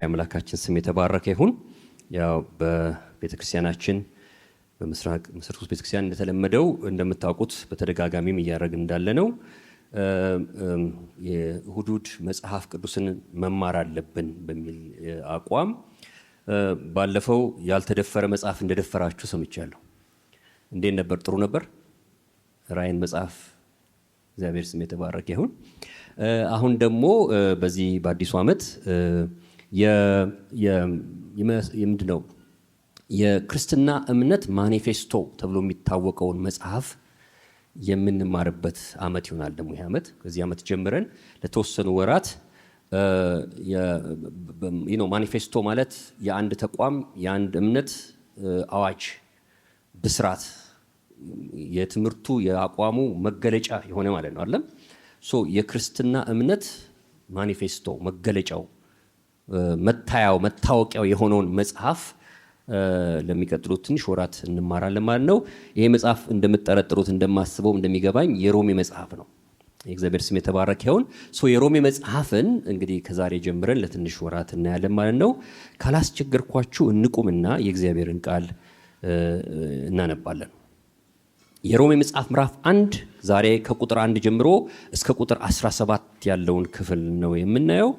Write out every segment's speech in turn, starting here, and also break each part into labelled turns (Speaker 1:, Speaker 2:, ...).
Speaker 1: አምላካችን ስም የተባረከ ይሁን። ያው በቤተክርስቲያናችን በምስራቅ ቅዱስ ቤተክርስቲያን እንደተለመደው እንደምታውቁት በተደጋጋሚም እያደረግን እንዳለ ነው የሁዱድ መጽሐፍ ቅዱስን መማር አለብን በሚል አቋም ባለፈው ያልተደፈረ መጽሐፍ እንደደፈራችሁ ሰምቻለሁ። እንዴት ነበር? ጥሩ ነበር። ራእይን መጽሐፍ እግዚአብሔር ስም የተባረከ ይሁን። አሁን ደግሞ በዚህ በአዲሱ ዓመት የምንድነው የክርስትና እምነት ማኒፌስቶ ተብሎ የሚታወቀውን መጽሐፍ የምንማርበት ዓመት ይሆናል። ደግሞ ይህ ዓመት ከዚህ ዓመት ጀምረን ለተወሰኑ ወራት ማኒፌስቶ ማለት የአንድ ተቋም የአንድ እምነት አዋጅ፣ ብስራት፣ የትምህርቱ የአቋሙ መገለጫ የሆነ ማለት ነው አይደል? የክርስትና እምነት ማኒፌስቶ መገለጫው መታያው መታወቂያው የሆነውን መጽሐፍ ለሚቀጥሉት ትንሽ ወራት እንማራለን ማለት ነው። ይሄ መጽሐፍ እንደምትጠረጥሩት እንደማስበው እንደሚገባኝ የሮሜ መጽሐፍ ነው። የእግዚአብሔር ስም የተባረከ ይሁን። የሮሜ መጽሐፍን እንግዲህ ከዛሬ ጀምረን ለትንሽ ወራት እናያለን ማለት ነው። ካላስቸገርኳችሁ እንቁምና የእግዚአብሔርን ቃል እናነባለን። የሮሜ መጽሐፍ ምዕራፍ 1 ዛሬ ከቁጥር 1 ጀምሮ እስከ ቁጥር 17 ያለውን ክፍል ነው የምናየው።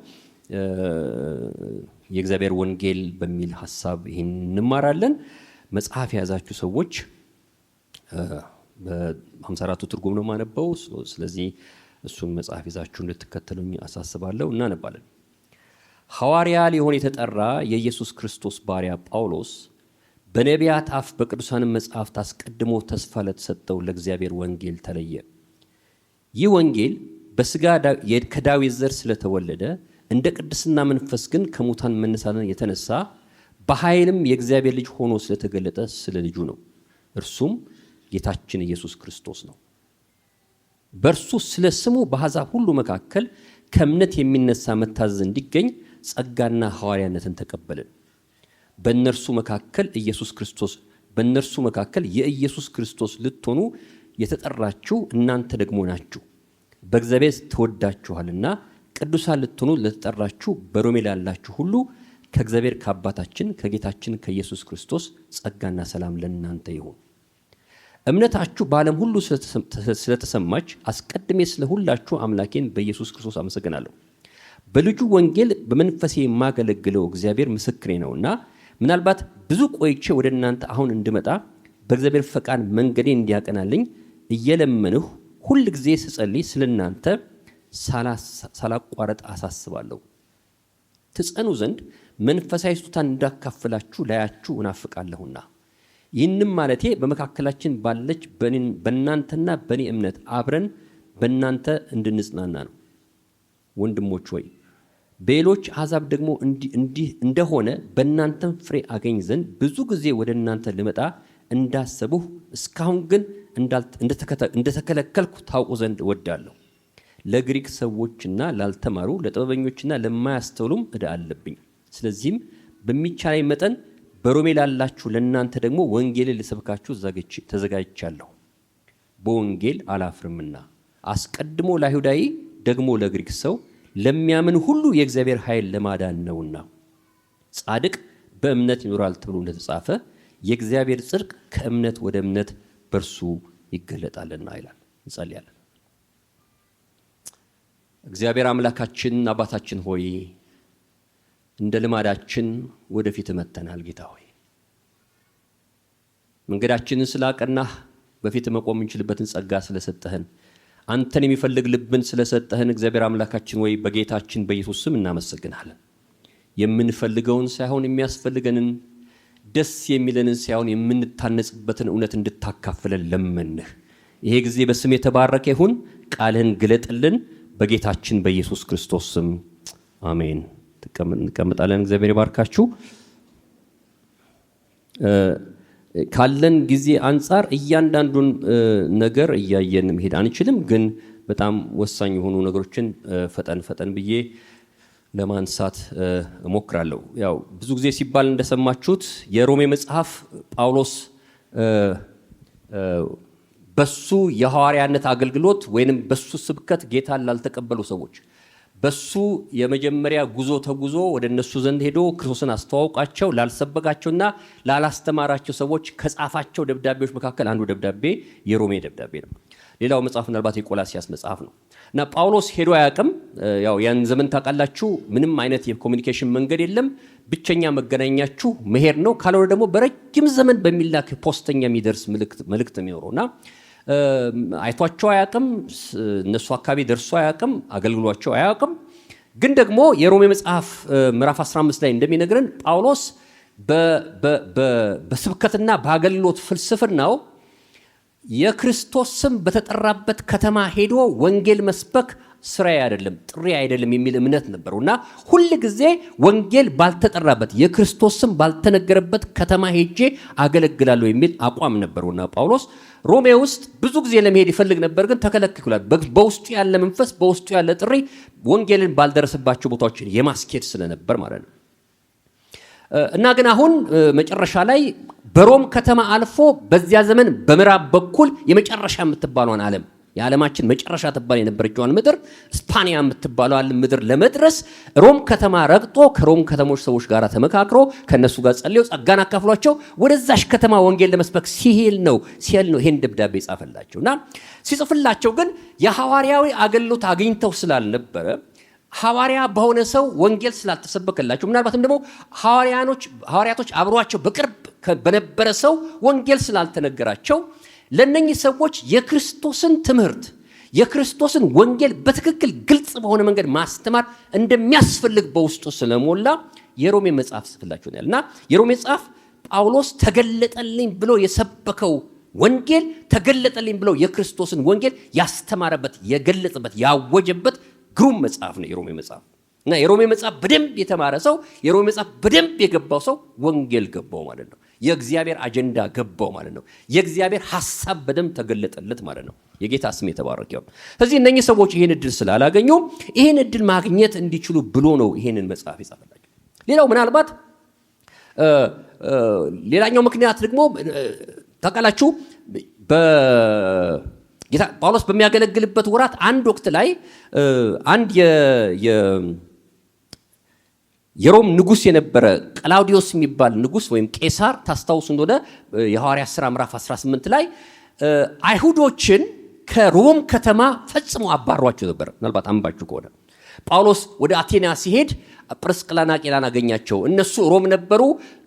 Speaker 1: የእግዚአብሔር ወንጌል በሚል ሐሳብ ይሄን እንማራለን። መጽሐፍ የያዛችሁ ሰዎች በ54ቱ ትርጉም ነው ማነበው። ስለዚህ እሱን መጽሐፍ ይዛችሁ እንድትከተሉኝ አሳስባለሁ። እናነባለን። ሐዋርያ ሊሆን የተጠራ የኢየሱስ ክርስቶስ ባሪያ ጳውሎስ በነቢያት አፍ በቅዱሳን መጽሐፍት አስቀድሞ ተስፋ ለተሰጠው ለእግዚአብሔር ወንጌል ተለየ። ይህ ወንጌል በሥጋ ከዳዊት ዘር ስለተወለደ እንደ ቅድስና መንፈስ ግን ከሙታን መነሳትን የተነሳ በኃይልም የእግዚአብሔር ልጅ ሆኖ ስለተገለጠ ስለ ልጁ ነው። እርሱም ጌታችን ኢየሱስ ክርስቶስ ነው። በእርሱ ስለ ስሙ በአሕዛብ ሁሉ መካከል ከእምነት የሚነሳ መታዘዝ እንዲገኝ ጸጋና ሐዋርያነትን ተቀበልን። በእነርሱ መካከል የኢየሱስ ክርስቶስ ልትሆኑ የተጠራችሁ እናንተ ደግሞ ናችሁ። በእግዚአብሔር ተወዳችኋልና ቅዱሳን ልትሆኑ ለተጠራችሁ በሮሜ ላላችሁ ሁሉ ከእግዚአብሔር ከአባታችን ከጌታችን ከኢየሱስ ክርስቶስ ጸጋና ሰላም ለእናንተ ይሁን። እምነታችሁ በዓለም ሁሉ ስለተሰማች አስቀድሜ ስለ ሁላችሁ አምላኬን በኢየሱስ ክርስቶስ አመሰግናለሁ። በልጁ ወንጌል በመንፈሴ የማገለግለው እግዚአብሔር ምስክሬ ነውና ምናልባት ብዙ ቆይቼ ወደ እናንተ አሁን እንድመጣ በእግዚአብሔር ፈቃድ መንገዴ እንዲያቀናልኝ እየለመንሁ ሁል ጊዜ ስጸልይ ስለ እናንተ ሳላቋረጥ አሳስባለሁ። ትጸኑ ዘንድ መንፈሳዊ ስጦታን እንዳካፍላችሁ ላያችሁ እናፍቃለሁና። ይህንም ማለቴ በመካከላችን ባለች በእናንተና በእኔ እምነት አብረን በእናንተ እንድንጽናና ነው። ወንድሞች ሆይ በሌሎች አሕዛብ ደግሞ እንዲህ እንደሆነ በእናንተም ፍሬ አገኝ ዘንድ ብዙ ጊዜ ወደ እናንተ ልመጣ እንዳሰብሁ እስካሁን ግን እንደተከለከልኩ ታውቁ ዘንድ እወዳለሁ። ለግሪክ ሰዎችና ላልተማሩ ለጥበበኞችና ለማያስተውሉም ዕዳ አለብኝ። ስለዚህም በሚቻለኝ መጠን በሮሜ ላላችሁ ለእናንተ ደግሞ ወንጌልን ልሰብካችሁ ተዘጋጅቻለሁ። በወንጌል አላፍርምና አስቀድሞ ለአይሁዳዊ ደግሞ ለግሪክ ሰው ለሚያምን ሁሉ የእግዚአብሔር ኃይል ለማዳን ነውና ጻድቅ በእምነት ይኖራል ተብሎ እንደተጻፈ የእግዚአብሔር ጽድቅ ከእምነት ወደ እምነት በርሱ ይገለጣልና ይላል። እንጸልያለን። እግዚአብሔር አምላካችን አባታችን ሆይ እንደ ልማዳችን ወደፊት መተናል። ጌታ ሆይ መንገዳችንን ስላቀናህ በፊት መቆም እንችልበትን ጸጋ ስለሰጠህን አንተን የሚፈልግ ልብን ስለሰጠህን እግዚአብሔር አምላካችን ሆይ በጌታችን በኢየሱስ ስም እናመሰግናለን። የምንፈልገውን ሳይሆን የሚያስፈልገንን ደስ የሚለንን ሳይሆን የምንታነጽበትን እውነት እንድታካፍለን ለመንህ። ይሄ ጊዜ በስም የተባረከ ይሁን። ቃልህን ግለጥልን በጌታችን በኢየሱስ ክርስቶስ ስም አሜን። እንቀመጣለን። እግዚአብሔር ይባርካችሁ። ካለን ጊዜ አንጻር እያንዳንዱን ነገር እያየን መሄድ አንችልም፣ ግን በጣም ወሳኝ የሆኑ ነገሮችን ፈጠን ብዬ ለማንሳት እሞክራለሁ። ያው ብዙ ጊዜ ሲባል እንደሰማችሁት የሮሜ መጽሐፍ ጳውሎስ በሱ የሐዋርያነት አገልግሎት ወይንም በሱ ስብከት ጌታን ላልተቀበሉ ሰዎች በሱ የመጀመሪያ ጉዞ ተጉዞ ወደ እነሱ ዘንድ ሄዶ ክርስቶስን አስተዋውቃቸው ላልሰበካቸውና ላላስተማራቸው ሰዎች ከጻፋቸው ደብዳቤዎች መካከል አንዱ ደብዳቤ የሮሜ ደብዳቤ ነው። ሌላው መጽሐፍ ምናልባት የቆላስይስ መጽሐፍ ነው። እና ጳውሎስ ሄዶ አያውቅም። ያው ያን ዘመን ታውቃላችሁ፣ ምንም አይነት የኮሙኒኬሽን መንገድ የለም። ብቸኛ መገናኛችሁ መሄድ ነው። ካልሆነ ደግሞ በረጅም ዘመን በሚላክ ፖስተኛ የሚደርስ መልእክት የሚኖረውና አይቷቸው አያውቅም። እነሱ አካባቢ ደርሶ አያውቅም። አገልግሏቸው አያውቅም። ግን ደግሞ የሮሜ መጽሐፍ ምዕራፍ 15 ላይ እንደሚነግረን ጳውሎስ በስብከትና በአገልግሎት ፍልስፍናው የክርስቶስ ስም በተጠራበት ከተማ ሄዶ ወንጌል መስበክ ስራዬ አይደለም ጥሪ አይደለም የሚል እምነት ነበርና ሁሉ ጊዜ ወንጌል ባልተጠራበት የክርስቶስ ስም ባልተነገረበት ከተማ ሄጄ አገለግላለሁ የሚል አቋም ነበርና ጳውሎስ ሮሜ ውስጥ ብዙ ጊዜ ለመሄድ ይፈልግ ነበር፣ ግን ተከለክሏል። በውስጡ ያለ መንፈስ በውስጡ ያለ ጥሪ ወንጌልን ባልደረሰባቸው ቦታዎች የማስኬድ ስለነበር ማለት ነው። እና ግን አሁን መጨረሻ ላይ በሮም ከተማ አልፎ በዚያ ዘመን በምዕራብ በኩል የመጨረሻ የምትባለውን ዓለም የዓለማችን መጨረሻ ተባለ የነበረችውን ምድር ስፓኒያ የምትባለውን ምድር ለመድረስ ሮም ከተማ ረግጦ ከሮም ከተሞች ሰዎች ጋር ተመካክሮ ከነሱ ጋር ጸልዮ ጸጋን አካፍሏቸው ወደዛሽ ከተማ ወንጌል ለመስበክ ሲሄድ ነው ይሄን ደብዳቤ ጻፈላቸውና ሲጽፍላቸው ግን የሐዋርያዊ አገልግሎት አግኝተው ስላልነበረ ሐዋርያ በሆነ ሰው ወንጌል ስላልተሰበከላቸው ምናልባትም ደግሞ ሐዋርያቶች አብሯቸው በቅርብ በነበረ ሰው ወንጌል ስላልተነገራቸው ለነኚህ ሰዎች የክርስቶስን ትምህርት የክርስቶስን ወንጌል በትክክል ግልጽ በሆነ መንገድ ማስተማር እንደሚያስፈልግ በውስጡ ስለሞላ የሮሜ መጽሐፍ ጽፍላችኋልና የሮሜ መጽሐፍ ጳውሎስ ተገለጠልኝ ብሎ የሰበከው ወንጌል ተገለጠልኝ ብሎ የክርስቶስን ወንጌል ያስተማረበት የገለጸበት ያወጀበት ግሩም መጽሐፍ ነው የሮሜ መጽሐፍ። እና የሮሜ መጽሐፍ በደንብ የተማረ ሰው የሮሜ መጽሐፍ በደንብ የገባው ሰው ወንጌል ገባው ማለት ነው። የእግዚአብሔር አጀንዳ ገባው ማለት ነው። የእግዚአብሔር ሐሳብ በደንብ ተገለጠለት ማለት ነው። የጌታ ስም የተባረከ ይሁን። ስለዚህ እነኚህ ሰዎች ይሄን እድል ስላላገኙ ይሄን እድል ማግኘት እንዲችሉ ብሎ ነው ይሄንን መጽሐፍ የጻፈላቸው። ሌላው ምናልባት ሌላኛው ምክንያት ደግሞ ታውቃላችሁ ጌታ ጳውሎስ በሚያገለግልበት ወራት አንድ ወቅት ላይ አንድ የሮም ንጉስ የነበረ ቀላውዲዮስ የሚባል ንጉስ ወይም ቄሳር ታስታውሱ እንደሆነ የሐዋርያት ሥራ ምዕራፍ 18 ላይ አይሁዶችን ከሮም ከተማ ፈጽሞ አባሯቸው ነበር። ምናልባት አንባችሁ ከሆነ ጳውሎስ ወደ አቴና ሲሄድ ጵርስቅላና አቂላን አገኛቸው። እነሱ ሮም ነበሩ።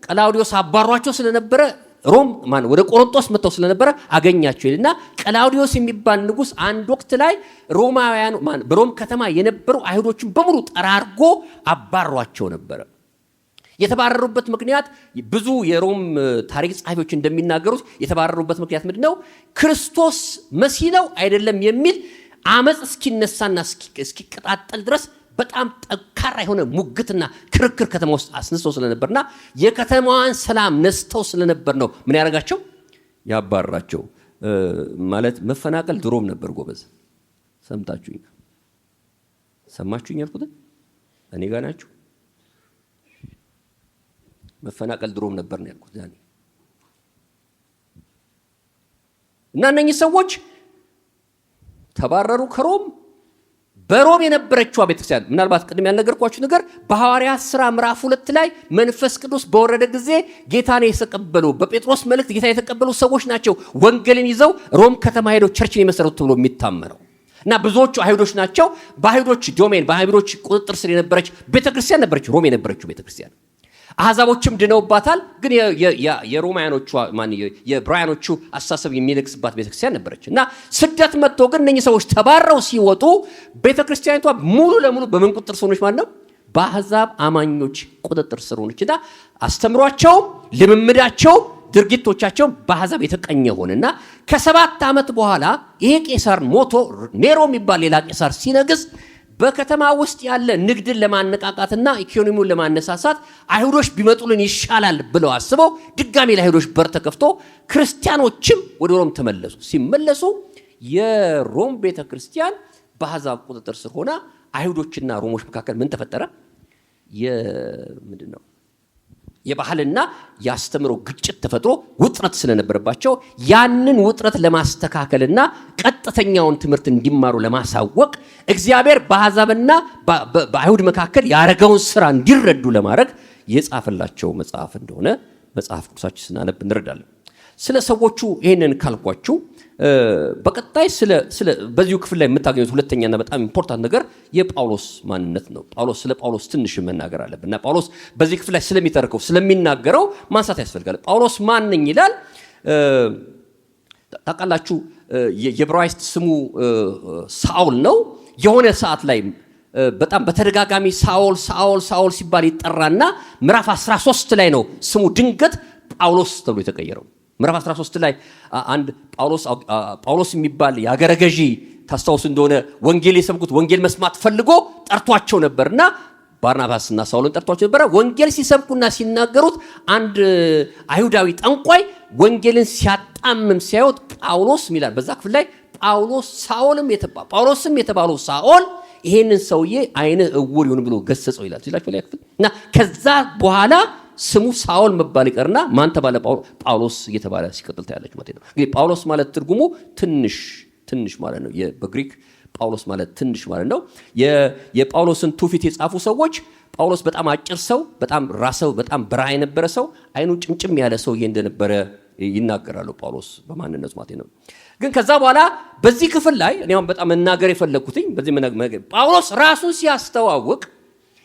Speaker 1: ቀላውዲዮስ አባሯቸው ስለነበረ ሮም ወደ ቆሮንቶስ መጥተው ስለነበረ አገኛቸው ይልና ቀላውዲዮስ የሚባል ንጉስ አንድ ወቅት ላይ ሮማውያን በሮም ከተማ የነበሩ አይሁዶችን በሙሉ ጠራርጎ አባሯቸው ነበር። የተባረሩበት ምክንያት ብዙ የሮም ታሪክ ጸሐፊዎች እንደሚናገሩት የተባረሩበት ምክንያት ምንድነው? ክርስቶስ መሲህ ነው አይደለም የሚል አመጽ እስኪነሳና እስኪቀጣጠል ድረስ በጣም ጠንካራ የሆነ ሙግትና ክርክር ከተማ ውስጥ አስነስተው ስለነበርና የከተማዋን ሰላም ነስተው ስለነበር ነው ምን ያደርጋቸው ያባረራቸው። ማለት መፈናቀል ድሮም ነበር ጎበዝ። ሰማችሁኝ ያልኩት እኔ ጋር ናችሁ። መፈናቀል ድሮም ነበር ነው ያልኩት ዛሬ። እና እነኚህ ሰዎች ተባረሩ ከሮም። በሮም የነበረችው ቤተክርስቲያን ምናልባት ቅድም ያልነገርኳችሁ ነገር በሐዋርያት ሥራ ምዕራፍ 2 ላይ መንፈስ ቅዱስ በወረደ ጊዜ ጌታን የተቀበሉ በጴጥሮስ መልእክት ጌታ የተቀበሉ ሰዎች ናቸው ወንጌልን ይዘው ሮም ከተማ ሄደው ቸርችን የመሰረቱ ተብሎ የሚታመነው። እና ብዙዎቹ አይሁዶች ናቸው። በአይሁዶች ዶሜን በአይሁዶች ቁጥጥር ስር የነበረች ቤተክርስቲያን ነበረች ሮም የነበረችው ቤተክርስቲያን። አሕዛቦችም ድነውባታል። ግን የሮማያኖቹ የዕብራውያኖቹ አስተሳሰብ የሚነግስባት ቤተክርስቲያን ነበረች። እና ስደት መጥቶ ግን እነኚህ ሰዎች ተባረው ሲወጡ ቤተክርስቲያኒቷ ሙሉ ለሙሉ በምን ቁጥጥር ስር ሆነች ማለት ነው? በአሕዛብ አማኞች ቁጥጥር ስር ሆነች። እና አስተምሯቸው፣ ልምምዳቸው፣ ድርጊቶቻቸው በአሕዛብ የተቀኘ ሆነና ከ7 ዓመት በኋላ ይሄ ቄሳር ሞቶ ኔሮ የሚባል ሌላ ቄሳር ሲነግስ በከተማ ውስጥ ያለ ንግድን ለማነቃቃትና ኢኮኖሚውን ለማነሳሳት አይሁዶች ቢመጡልን ይሻላል ብለው አስበው ድጋሚ ለአይሁዶች በር ተከፍቶ ክርስቲያኖችም ወደ ሮም ተመለሱ። ሲመለሱ የሮም ቤተክርስቲያን በአሕዛብ ቁጥጥር ስር ሆና አይሁዶችና ሮሞች መካከል ምን ተፈጠረ? የባህልና ያስተምሮ ግጭት ተፈጥሮ ውጥረት ስለነበረባቸው ያንን ውጥረት ለማስተካከልና ቀጥተኛውን ትምህርት እንዲማሩ ለማሳወቅ እግዚአብሔር በአሕዛብና በአይሁድ መካከል ያረጋውን ስራ እንዲረዱ ለማድረግ የጻፈላቸው መጽሐፍ እንደሆነ መጽሐፍ ቅዱሳችን ስናነብ እንረዳለን። ስለ ሰዎቹ ይሄንን ካልኳችሁ በቀጣይ ስለ በዚሁ ክፍል ላይ የምታገኙት ሁለተኛና በጣም ኢምፖርታንት ነገር የጳውሎስ ማንነት ነው። ስለ ጳውሎስ ትንሽ መናገር አለብን እና ጳውሎስ በዚህ ክፍል ላይ ስለሚተርከው ስለሚናገረው ማንሳት ያስፈልጋል። ጳውሎስ ማን ነኝ ይላል። ታውቃላችሁ የዕብራይስጥ ስሙ ሳኦል ነው። የሆነ ሰዓት ላይ በጣም በተደጋጋሚ ሳኦል ሲባል ይጠራና ምዕራፍ 13 ላይ ነው ስሙ ድንገት ጳውሎስ ተብሎ የተቀየረው። ምዕራፍ 13 ላይ አንድ ጳውሎስ የሚባል የአገረ ገዢ ታስታውሱ እንደሆነ ወንጌል የሰብኩት ወንጌል መስማት ፈልጎ ጠርቷቸው ነበርና ባርናባስና ሳውልን ጠርቷቸው ነበር። ወንጌል ሲሰብኩና ሲናገሩት አንድ አይሁዳዊ ጠንቋይ ወንጌልን ሲያጣምም ሲያዩት ጳውሎስ ይላል በዛ ክፍል ላይ ጳውሎስም የተባለው ሳኦል ይሄንን ሰውዬ አይነ እውር ይሁን ብሎ ገሰጸው ይላል ሲላችሁ ላይ ክፍል እና ከዛ በኋላ ስሙ ሳኦል መባል ይቀርና ማን ተባለ? ጳውሎስ እየተባለ ሲቀጥል ታያላችሁ ማለት ነው። እንግዲህ ጳውሎስ ማለት ትርጉሙ ትንሽ ማለት ነው። በግሪክ ጳውሎስ ማለት ትንሽ ማለት ነው። የጳውሎስን ትውፊት የጻፉ ሰዎች ጳውሎስ በጣም አጭር ሰው፣ በጣም በረሃ የነበረ ሰው፣ አይኑ ጭምጭም ያለ ሰውዬ እንደነበረ ይናገራሉ ጳውሎስ በማንነቱ ማለት ነው። ግን ከዛ በኋላ በዚህ ክፍል ላይ እኔም በጣም መናገር የፈለኩትኝ በዚህ ጳውሎስ ራሱን ሲያስተዋውቅ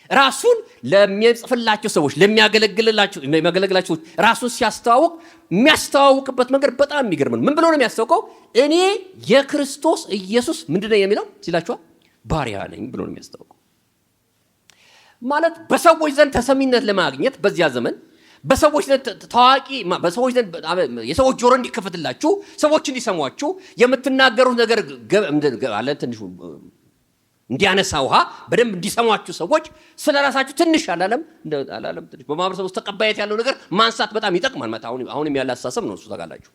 Speaker 1: ራሱን ለሚጽፍላቸው ሰዎች ለሚያገለግላቸው ራሱን ሲያስተዋውቅ የሚያስተዋውቅበት መንገድ በጣም የሚገርም ነው። ምን ብሎ ነው የሚያስተዋውቀው? እኔ የክርስቶስ ኢየሱስ ምንድነው የሚለው ሲላችኋል ባሪያ ነኝ ብሎ ነው የሚያስተዋውቀው። ማለት በሰዎች ዘንድ ተሰሚነት ለማግኘት በዚያ ዘመን በሰዎች ዘንድ ታዋቂ በሰዎች ዘንድ የሰዎች ጆሮ እንዲከፈትላችሁ ሰዎች እንዲሰሟችሁ የምትናገሩት ነገር አለ ትንሽ እንዲያነሳ ውሃ በደንብ እንዲሰሟችሁ ሰዎች ስለራሳችሁ ትንሽ አላለም ትንሽ በማህበረሰቡ ውስጥ ተቀባይነት ያለው ነገር ማንሳት በጣም ይጠቅማል ማለት አሁንም ያለ አስተሳሰብ ነው እሱ ታውቃላችሁ።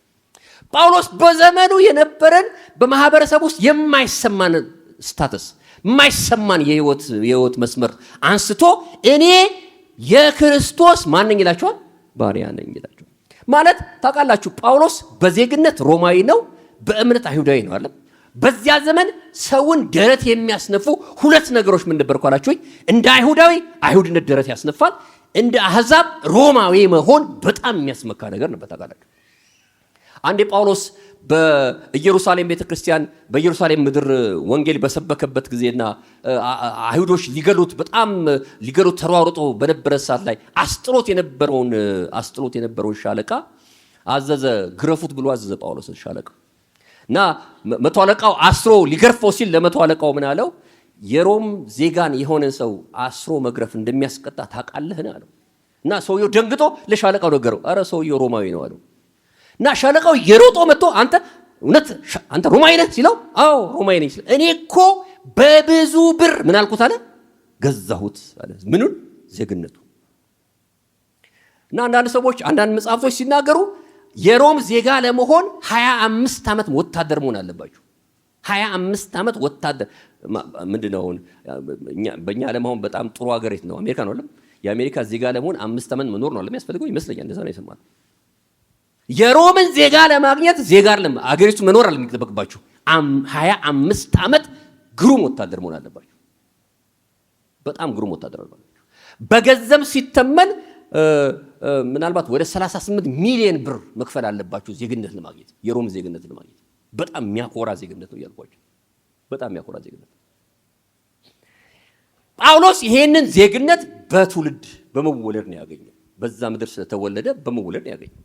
Speaker 1: ጳውሎስ በዘመኑ የነበረን በማህበረሰቡ ውስጥ የማይሰማን ስታተስ የማይሰማን የህይወት መስመር አንስቶ እኔ የክርስቶስ ማን ነኝ ይላችኋል? ባሪያ ነኝ ይላችኋል። ማለት ታውቃላችሁ ጳውሎስ በዜግነት ሮማዊ ነው፣ በእምነት አይሁዳዊ ነው አይደል? በዚያ ዘመን ሰውን ደረት የሚያስነፉ ሁለት ነገሮች ምን ነበር ካላችሁ? እንደ አይሁዳዊ አይሁድነት ደረት ያስነፋል፣ እንደ አሕዛብ ሮማዊ መሆን በጣም የሚያስመካ ነገር ነበር ታውቃላችሁ። አንዴ ጳውሎስ በኢየሩሳሌም ቤተክርስቲያን በኢየሩሳሌም ምድር ወንጌል በሰበከበት ጊዜና አይሁዶች ሊገሉት ተሯሩጦ በነበረ ሰዓት ላይ አስጥሎት የነበረውን ሻለቃ አዘዘ፣ ግረፉት ብሎ አዘዘ ጳውሎስ ሻለቃ እና መቶ አለቃው አስሮ ሊገርፈው ሲል ለመቶ አለቃው ምን አለው? የሮም ዜጋን የሆነ ሰው አስሮ መግረፍ እንደሚያስቀጣ ታውቃለህ አለው። እና ሰውየው ደንግጦ ለሻለቃው ነገረው። አረ ሰውየው ሮማዊ ነው አለው። እና ሻለቃው የሮጦ መጥቶ አንተ ሮማዊ ነህ ሲለው አዎ ሮማዊ ነኝ ሲል እኔ እኮ በብዙ ብር ምን አልኩት አለ ገዛሁት አለ። ምኑን? ዜግነቱ። እና አንዳንድ መጽሐፍቶች ሲናገሩ የሮም ዜጋ ለመሆን 25 ዓመት ወታደር መሆን አለባችሁ። 25 ዓመት ወታደር ምንድነው? በእኛ ለመሆን በጣም ጥሩ ሀገር የት ነው? አሜሪካ ነው አይደል? የአሜሪካ ዜጋ ለመሆን 5 ዓመት መኖር ነው የሚያስፈልገው ይመስለኛል። እንደዛ ነው የሰማነው። የሮምን ዜጋ ለማግኘት ዜጋ አይደለም አገሪቱ መኖር አይደለም የሚጠበቅባችሁ 25 ዓመት ግሩም ወታደር መሆን አለባችሁ። በጣም ግሩም ወታደር አለባችሁ። በገንዘብ ሲተመን ምናልባት ወደ 38 ሚሊዮን ብር መክፈል አለባችሁ ዜግነት ለማግኘት የሮም ዜግነት ለማግኘት። በጣም የሚያኮራ ዜግነት ነው ያልኳችሁ። በጣም የሚያኮራ ዜግነት። ጳውሎስ ይሄንን ዜግነት በትውልድ በመወለድ ነው ያገኘው። በዛ ምድር ስለተወለደ በመወለድ ነው ያገኘው።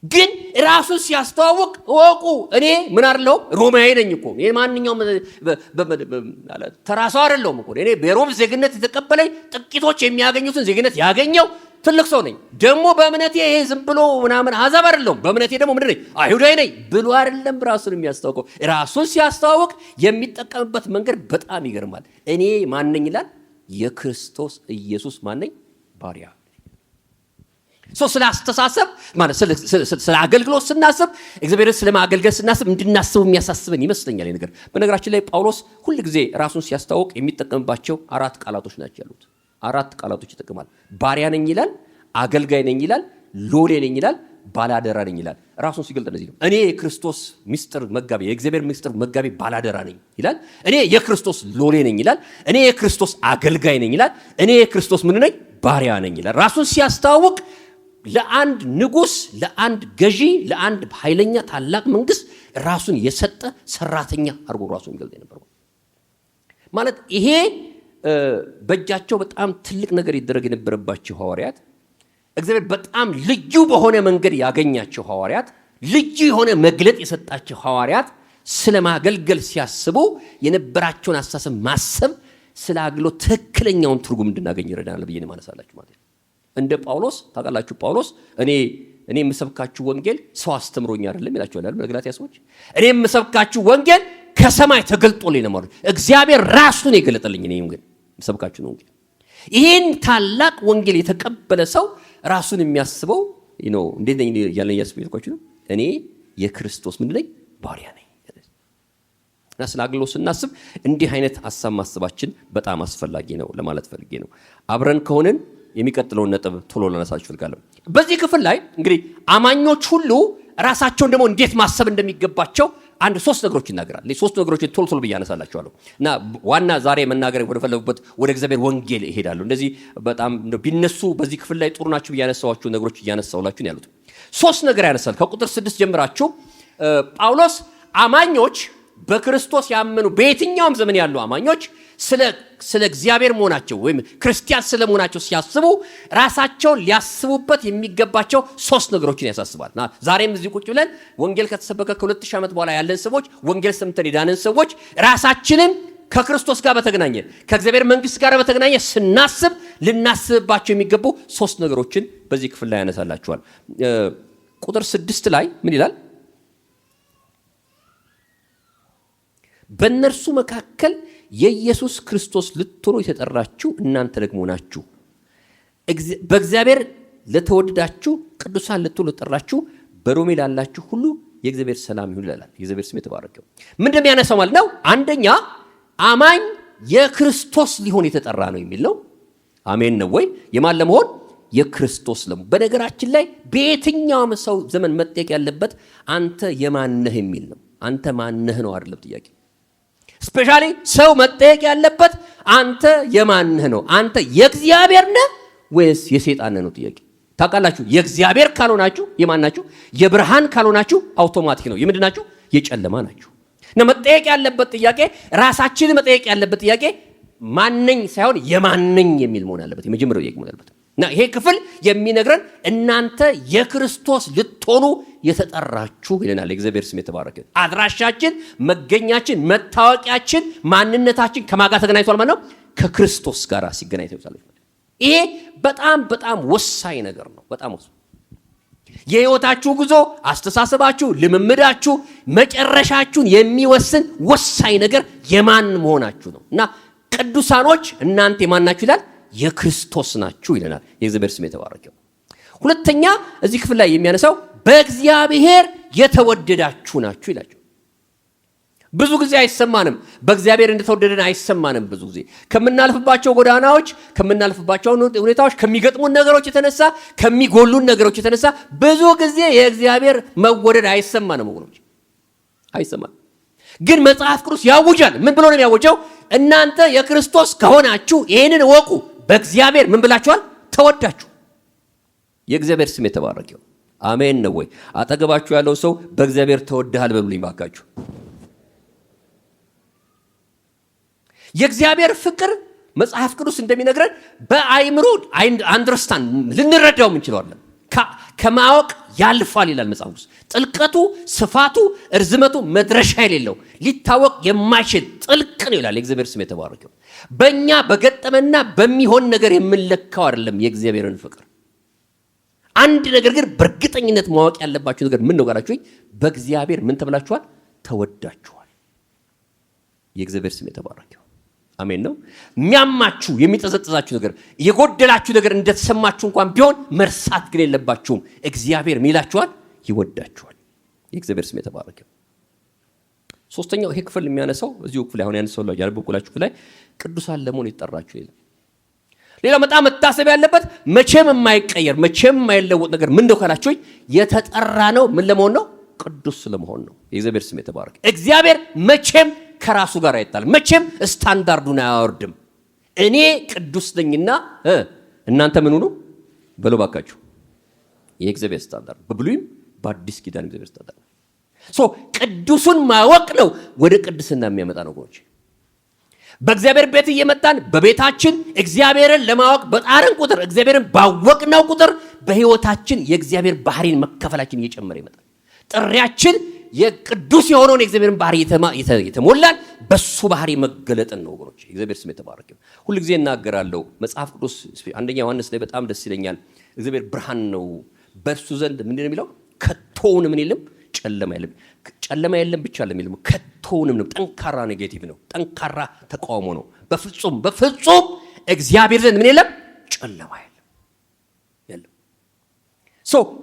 Speaker 1: ግን ራሱን ሲያስተዋውቅ ወቁ እኔ ምን አይደለሁ ሮማዊ ነኝ እኮ እኔ ማንኛውም ተራሳው አይደለሁም እኮ እኔ በሮም ዜግነት የተቀበለኝ ጥቂቶች የሚያገኙትን ዜግነት ያገኘው ትልቅ ሰው ነኝ። ደግሞ በእምነቴ ይሄ ዝም ብሎ ምናምን አሕዛብ አይደለሁም፣ በእምነቴ ደግሞ ምንድን ነኝ አይሁዳዊ ነኝ ብሎ አይደለም ራሱን የሚያስተዋውቀው። ራሱን ሲያስተዋውቅ የሚጠቀምበት መንገድ በጣም ይገርማል። እኔ ማን ነኝ ይላል? የክርስቶስ ኢየሱስ ማን ነኝ? ባሪያ። ስለ አስተሳሰብ ማለት ስለ አገልግሎት ስናስብ እግዚአብሔርን ስለማገልገል ስናስብ እንድናስብ የሚያሳስበን ይመስለኛል ነገር። በነገራችን ላይ ጳውሎስ ሁል ጊዜ ራሱን ሲያስተዋውቅ የሚጠቀምባቸው 4 ቃላቶች ናቸው ያሉት። 4 ቃላቶች ይጠቀማል። ባሪያ ነኝ ይላል፣ አገልጋይ ነኝ ይላል፣ ሎሌ ነኝ ይላል፣ ባላደራ ነኝ ይላል። ራሱን ሲገልጥ እንደዚህ ነው። እኔ የክርስቶስ ምስጢር መጋቢ፣ የእግዚአብሔር ምስጢር መጋቢ ባላደራ ነኝ ይላል። እኔ የክርስቶስ ሎሌ ነኝ ይላል። እኔ የክርስቶስ አገልጋይ ነኝ ይላል። እኔ የክርስቶስ ምን ነኝ? ባሪያ ነኝ ይላል። ራሱን ሲያስተዋውቅ ለአንድ ንጉስ፣ ለአንድ ገዢ፣ ለአንድ ኃይለኛ ታላቅ መንግስት ራሱን የሰጠ ሰራተኛ አድርጎ ራሱን ይገልጥ ነበር ማለት። ይሄ በእጃቸው በጣም ትልቅ ነገር ይደረግ የነበረባቸው ሐዋርያት፣ እግዚአብሔር በጣም ልዩ በሆነ መንገድ ያገኛቸው ሐዋርያት፣ ልዩ የሆነ መግለጥ የሰጣቸው ሐዋርያት ስለ ማገልገል ሲያስቡ የነበራቸውን አስተሳሰብ ማሰብ ስለ አገልግሎት ትክክለኛውን ትርጉም እንድናገኝ ይረዳናል ብዬ ነው ማነሳላችሁ ማለት ነው። እንደ ጳውሎስ ታውቃላችሁ፣ ጳውሎስ እኔ የምሰብካችሁ ወንጌል ሰው አስተምሮኝ አይደለም ይላቸዋል አይደል? በገላትያ ሰዎች እኔ የምሰብካችሁ ወንጌል ከሰማይ ተገልጦልኝ ነው ማለት እግዚአብሔር ራሱን የገለጠልኝ እኔ ወንጌል የምሰብካችሁ ነው ወንጌል። ይሄን ታላቅ ወንጌል የተቀበለ ሰው ራሱን የሚያስበው እንዴት ነኝ ያለን ያስፈልጋችሁ ነው። እኔ የክርስቶስ ምን ነኝ? ባሪያ ነኝ። እና ስለ አገልግሎት ስናስብ እንዲህ አይነት ሐሳብ ማሰባችን በጣም አስፈላጊ ነው ለማለት ፈልጌ ነው። አብረን ከሆነን የሚቀጥለውን ነጥብ ቶሎ ለነሳችሁ ፈልጋለሁ። በዚህ ክፍል ላይ እንግዲህ አማኞች ሁሉ ራሳቸውን ደግሞ እንዴት ማሰብ እንደሚገባቸው አንድ 3 ነገሮች ይናገራል። 3 ነገሮችን ቶሎ ብያነሳላችኋለሁ እና ዋና ዛሬ መናገር ወደ ፈለጉበት ወደ እግዚአብሔር ወንጌል ይሄዳሉ። እንደዚህ በጣም ቢነሱ በዚህ ክፍል ላይ ጥሩ ናችሁ ብያነሳዋችሁ ነገሮች እያነሳውላችሁ ነው ያሉት። 3 ነገር ያነሳል። ከቁጥር 6 ጀምራችሁ ጳውሎስ አማኞች በክርስቶስ ያመኑ በየትኛውም ዘመን ያሉ አማኞች ስለ እግዚአብሔር መሆናቸው ወይም ክርስቲያን ስለመሆናቸው ሲያስቡ ራሳቸውን ሊያስቡበት የሚገባቸው 3 ነገሮችን ያሳስባልና ዛሬም እዚህ ቁጭ ብለን ወንጌል ከተሰበከ ከ2000 ዓመት በኋላ ያለን ሰዎች ወንጌል ሰምተን የዳንን ሰዎች ራሳችንን ከክርስቶስ ጋር በተገናኘ ከእግዚአብሔር መንግስት ጋር በተገናኘ ስናስብ ልናስብባቸው የሚገቡ 3 ነገሮችን በዚህ ክፍል ላይ ያነሳላችኋል። ቁጥር 6 ላይ ምን ይላል? በእነርሱ መካከል የኢየሱስ ክርስቶስ ልትሆኑ የተጠራችሁ እናንተ ደግሞ ናችሁ። በእግዚአብሔር ለተወደዳችሁ ቅዱሳን ልትሆኑ የተጠራችሁ በሮሜ ላላችሁ ሁሉ የእግዚአብሔር ሰላም ይሁን ይላል። የእግዚአብሔር ስም የተባረከ ይሁን። ምን እንደሚያነሳው ማለት ነው? አንደኛ አማኝ የክርስቶስ ሊሆን የተጠራ ነው የሚል ነው። አሜን ነው ወይ? የማን ለመሆን? የክርስቶስ ለመሆን። በነገራችን ላይ በየትኛውም ሰው ዘመን መጠየቅ ያለበት አንተ የማነህ የሚል ነው። አንተ ማነህ ነው አይደለም ጥያቄ። ስፔሻሊ ሰው መጠየቅ ያለበት አንተ የማንህ ነው? አንተ የእግዚአብሔር ነህ ወይስ የሰይጣን ነህ ነው ጥያቄ። ታውቃላችሁ፣ የእግዚአብሔር ካልሆናችሁ የማን ናችሁ? የብርሃን ካልሆናችሁ አውቶማቲክ ነው የምንድን ናችሁ? የጨለማ ናችሁ። እና መጠየቅ ያለበት ጥያቄ ራሳችንን መጠየቅ ያለበት ጥያቄ ማነኝ ሳይሆን የማነኝ የሚል መሆን አለበት። የመጀመሪያው ጥያቄ መሆን አለበት። እና ይሄ ክፍል የሚነግረን እናንተ የክርስቶስ ልትሆኑ የተጠራችሁ ይለናል። የእግዚአብሔር ስም የተባረከ። አድራሻችን፣ መገኛችን፣ መታወቂያችን፣ ማንነታችን ከማን ጋር ተገናኝቷል ማለት ነው? ከክርስቶስ ጋር ሲገናኝ ተይዛለች። ይሄ በጣም ወሳኝ ነገር ነው። በጣም ወሳኝ የህይወታችሁ ጉዞ፣ አስተሳሰባችሁ፣ ልምምዳችሁ፣ መጨረሻችሁን የሚወስን ወሳኝ ነገር የማን መሆናችሁ ነው። እና ቅዱሳኖች እናንተ የማን ናችሁ ይላል? የክርስቶስ ናችሁ ይለናል። የእግዚአብሔር ስም የተባረከው። ሁለተኛ እዚህ ክፍል ላይ የሚያነሳው በእግዚአብሔር የተወደዳችሁ ናችሁ ይላችሁ። ብዙ ጊዜ አይሰማንም፣ በእግዚአብሔር እንደተወደደን አይሰማንም። ብዙ ጊዜ ከምናልፍባቸው ጎዳናዎች፣ ከምናልፍባቸው ሁኔታዎች፣ ከሚገጥሙን ነገሮች የተነሳ ከሚጎሉን ነገሮች የተነሳ ብዙ ጊዜ የእግዚአብሔር መወደድ አይሰማንም ወገኖች፣ አይሰማንም። ግን መጽሐፍ ቅዱስ ያውጃል። ምን ብሎ ነው የሚያወጀው? እናንተ የክርስቶስ ከሆናችሁ ይህንን እወቁ፣ በእግዚአብሔር ምን ብላችኋል? ተወዳችሁ። የእግዚአብሔር ስም የተባረከው። አሜን ነው ወይ? አጠገባችሁ ያለው ሰው በእግዚአብሔር ተወደሃል በሉልኝ ባካችሁ። የእግዚአብሔር ፍቅር መጽሐፍ ቅዱስ እንደሚነግረን በአይምሮ አንደርስታንድ ልንረዳው እንችላለን። ከማወቅ ያልፋል ይላል መጽሐፍ ቅዱስ። ጥልቀቱ፣ ስፋቱ፣ እርዝመቱ መድረሻ የሌለው ሊታወቅ የማይችል ጥልቅ ነው ይላል። የእግዚአብሔር ስም የተባረከው። በእኛ በገጠመና በሚሆን ነገር የምንለካው አይደለም የእግዚአብሔርን ፍቅር። አንድ ነገር ግን በእርግጠኝነት ማወቅ ያለባችሁ ነገር ምን ነው ጋራችሁ? በእግዚአብሔር ምን ተብላችኋል? ተወዳችኋል። የእግዚአብሔር ስም የተባረከው። አሜን ነው። የሚያማችሁ የሚጠዘጥዛችሁ ነገር የጎደላችሁ ነገር እንደተሰማችሁ እንኳን ቢሆን መርሳት ግን የለባችሁም። እግዚአብሔር ሚላችኋል፣ ይወዳችኋል። የእግዚአብሔር ስም የተባረከው። ሶስተኛው ይሄ ክፍል የሚያነሳው እዚሁ ክፍል አሁን ያነሳው ላይ ያልበቁላችሁ ክፍል ላይ ቅዱሳን ለመሆን የተጠራችሁ ይላል። ሌላው በጣም መታሰብ ያለበት መቼም የማይቀየር መቼም የማይለወጥ ነገር ምን እንደው ካላችሁ የተጠራ ነው። ምን ለመሆን ነው? ቅዱስ ስለመሆን ነው። የእግዚአብሔር ስም የተባረከ። እግዚአብሔር መቼም ከራሱ ጋር አይጣልም። መቼም ስታንዳርዱን አያወርድም። እኔ ቅዱስ ነኝና እናንተ ምን ሁኑ በሉ ባካችሁ። የእግዚአብሔር ስታንዳርድ በብሉይም በአዲስ ኪዳን እግዚአብሔር ስታንዳርድ ቅዱሱን ማወቅ ነው ወደ ቅድስና የሚያመጣ ነው። ጎች በእግዚአብሔር ቤት እየመጣን በቤታችን እግዚአብሔርን ለማወቅ በጣርን ቁጥር እግዚአብሔርን ባወቅነው ቁጥር በህይወታችን የእግዚአብሔር ባህሪን መከፈላችን እየጨመረ ይመጣል። ጥሪያችን የቅዱስ የሆነውን የእግዚአብሔርን ባህሪ የተሞላን በሱ ባህሪ መገለጥን ነው። ወገኖች እግዚአብሔር ስም የተባረከ። ሁሉ ጊዜ እናገራለሁ መጽሐፍ ቅዱስ አንደኛ ዮሐንስ ላይ በጣም ደስ ይለኛል። እግዚአብሔር ብርሃን ነው፣ በእሱ ዘንድ ምንድን ነው የሚለው? ከቶውን ምን የለም ጨለማ የለም። ጨለማ የለም ብቻ አለ የሚለው ከቶውንም ነው። ጠንካራ ኔጌቲቭ ነው፣ ጠንካራ ተቃውሞ ነው። በፍጹም እግዚአብሔር ዘንድ ምን የለም? ጨለማ የለም።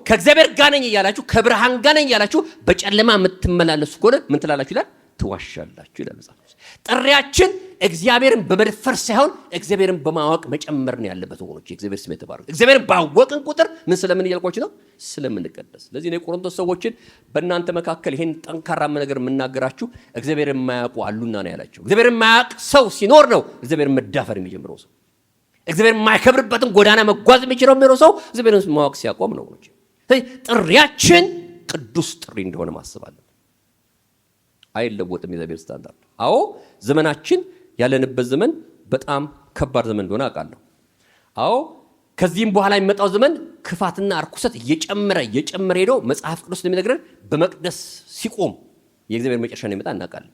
Speaker 1: ከእግዚአብሔር ጋር ነኝ እያላችሁ ከብርሃን ጋር ነኝ እያላችሁ በጨለማ የምትመላለሱ ከሆነ ምን ትላላችሁ ይላል? ትዋሻላችሁ ይላል መጽሐፍ። ጥሪያችን እግዚአብሔርን በመድፈር ሳይሆን እግዚአብሔርን በማወቅ መጨመር ነው ያለበት ወገኖች። እግዚአብሔር ስም የተባረከ። እግዚአብሔርን ባወቅን ቁጥር ምን ስለምን እያልኳችሁ ነው? ስለምንቀደስ። ስለዚህ ነው የቆሮንቶስ ሰዎችን በእናንተ መካከል ይሄን ጠንካራ ነገር የምናገራችሁ እግዚአብሔርን የማያውቁ አሉና ነው ያላቸው። እግዚአብሔርን የማያውቅ ሰው ሲኖር ነው እግዚአብሔርን መዳፈር የሚጀምረው ሰው። እግዚአብሔር የማይከብርበትን ጎዳና መጓዝ የሚችለው ሰው እግዚአብሔርን ማወቅ ሲያቆም ነው። ጥሪያችን ቅዱስ ጥሪ እንደሆነ ማሰብ አለብን። አይለወጥም የእግዚአብሔር ስታንዳርድ። አዎ ዘመናችን ያለንበት ዘመን በጣም ከባድ ዘመን እንደሆነ አውቃለሁ። አዎ ከዚህም በኋላ የሚመጣው ዘመን ክፋትና እርኩሰት እየጨመረ ሄዶ መጽሐፍ ቅዱስ እንደሚነግረን በመቅደስ ሲቆም የእግዚአብሔር መጨረሻ እንደሚመጣ እናውቃለን።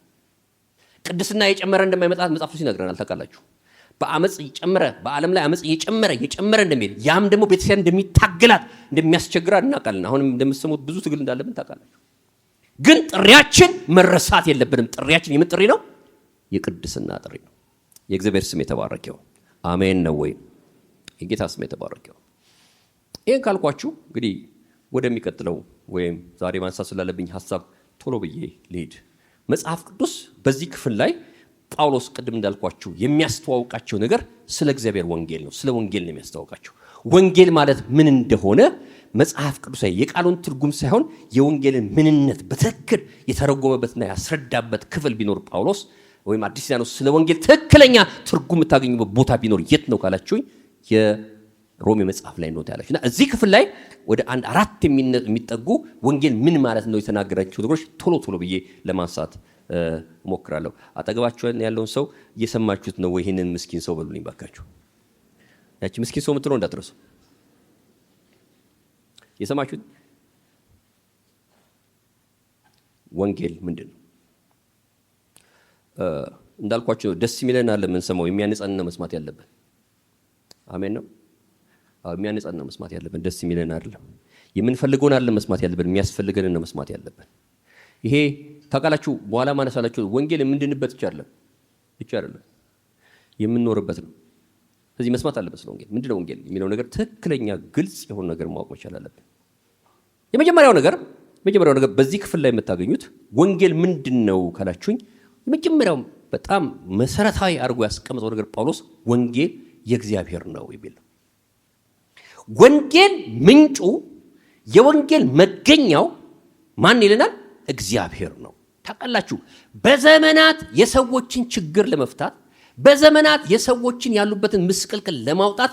Speaker 1: ቅድስና እየጨመረ እንደማይመጣ መጽሐፍ ቅዱስ ይነግረናል። ታውቃላችሁ። በአመጽ እየጨመረ በዓለም ላይ አመጽ እየጨመረ እንደሚሄድ ያም ደግሞ ቤተክርስቲያን እንደሚታገላት እንደሚያስቸግራት እናውቃለን። አሁንም እንደምትሰሙት ብዙ ትግል እንዳለብን ታውቃላችሁ። ግን ጥሪያችን መረሳት የለብንም። ጥሪያችን የምን ጥሪ ነው? የቅድስና ጥሪ ነው። የእግዚአብሔር ስም የተባረከው አሜን ነው ወይ? የጌታ ስም የተባረከው። ይሄን ካልኳችሁ እንግዲህ ወደሚቀጥለው ወይም ዛሬ ማንሳት ስላለብኝ ሐሳብ ቶሎ ብዬ ልሂድ። መጽሐፍ ቅዱስ በዚህ ክፍል ላይ ጳውሎስ ቅድም እንዳልኳችሁ የሚያስተዋውቃቸው ነገር ስለ እግዚአብሔር ወንጌል ነው። ስለ ወንጌል ነው የሚያስተዋውቃቸው። ወንጌል ማለት ምን እንደሆነ መጽሐፍ ቅዱስ የቃሉን ትርጉም ሳይሆን የወንጌልን ምንነት በትክክል የተረጎመበትና ያስረዳበት ክፍል ቢኖር ጳውሎስ ወይም አዲስ ኪዳን ስለ ወንጌል ትክክለኛ ትርጉም የምታገኙበት ቦታ ቢኖር የት ነው ካላችሁኝ የሮሜ መጽሐፍ ላይ ነው ያላችሁና እዚህ ክፍል ላይ ወደ 4 የሚጠጉ ወንጌል ምን ማለት ነው የተናገራቸው ነገሮች ቶሎ ብዬ ለማንሳት ሞክራለሁ። አጠገባችሁ ያለውን ሰው እየሰማችሁት ነው ወይ? ይሄንን ምስኪን ሰው በሉልኝ ባካችሁ። ያቺ ምስኪን ሰው የምትለው እንዳትረሱ። የሰማችሁት ወንጌል ምንድን ነው? እንዳልኳችሁ ደስ የሚለን አለ የምንሰማው፣ የሚያነጻን ነው መስማት ያለብን። አሜን ነው። የሚያነጻን ነው መስማት ያለብን፣ ደስ የሚለን አይደለም። የምንፈልገውን አይደለም መስማት ያለብን፣ የሚያስፈልገንን ነው መስማት ያለብን። ይሄ ታውቃላችሁ። በኋላ ማነሳላችሁ ወንጌል የምንድንበት ብቻ አይደለም የምንኖርበት ነው። ስለዚህ መስማት አለበት ስለ ወንጌል። ምንድነው ወንጌል የሚለው ነገር ትክክለኛ ግልጽ የሆነ ነገር ማወቅ መቻል አለብን። የመጀመሪያው ነገር በዚህ ክፍል ላይ የምታገኙት ወንጌል ምንድነው ካላችሁኝ የመጀመሪያው በጣም መሰረታዊ አድርጎ ያስቀመጠው ነገር ጳውሎስ ወንጌል የእግዚአብሔር ነው የሚል ነው። ወንጌል ምንጩ የወንጌል መገኛው ማን ይለናል? እግዚአብሔር ነው። ታውቃላችሁ በዘመናት የሰዎችን ችግር ለመፍታት በዘመናት የሰዎችን ያሉበትን ምስቅልቅል ለማውጣት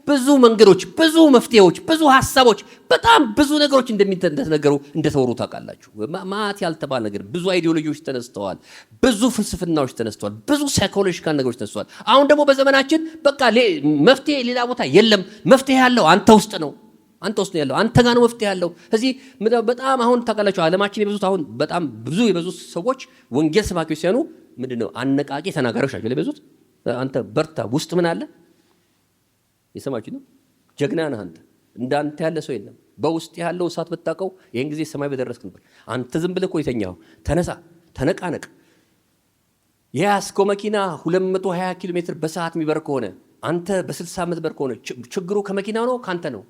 Speaker 1: ብዙ መንገዶች፣ ብዙ መፍትሄዎች፣ ብዙ ሐሳቦች፣ በጣም ብዙ ነገሮች እንደተነገሩ እንደተወሩ ታውቃላችሁ። ማት ያልተባለ ነገር ብዙ አይዲዮሎጂዎች ተነስተዋል፣ ብዙ ፍልስፍናዎች ተነስተዋል፣ ብዙ ሳይኮሎጂካል ነገሮች ተነስተዋል። አሁን ደግሞ በዘመናችን በቃ መፍትሄ ሌላ ቦታ የለም። መፍትሄ ያለው አንተ ውስጥ ነው። አንተ ውስጥ ነው ያለው። አንተ ጋር ነው መፍትሄ ያለው። ስለዚህ በጣም አሁን ታውቃላችሁ ዓለማችን የበዙት አሁን በጣም ብዙ የበዙት ሰዎች ወንጌል ሰባኪዎች ሲሆኑ ምንድነው አነቃቂ ተናጋሪዎች ናቸው የበዙት። አንተ በርታ፣ ውስጥ ምን አለ? የሰማችሁ ነው። ጀግና ነህ አንተ። እንዳንተ ያለ ሰው የለም። በውስጥ ያለው እሳት ብታውቀው ይሄን ጊዜ ሰማይ በደረስክ ነበር። አንተ ዝም ብለህ እኮ የተኛው። ተነሳ፣ ተነቃነቅ። የያዝከው መኪና 220 ኪሎ ሜትር በሰዓት የሚበር ከሆነ አንተ በ60 ዓመት በር ከሆነ ችግሩ ከመኪናው ነው ካንተ ነው።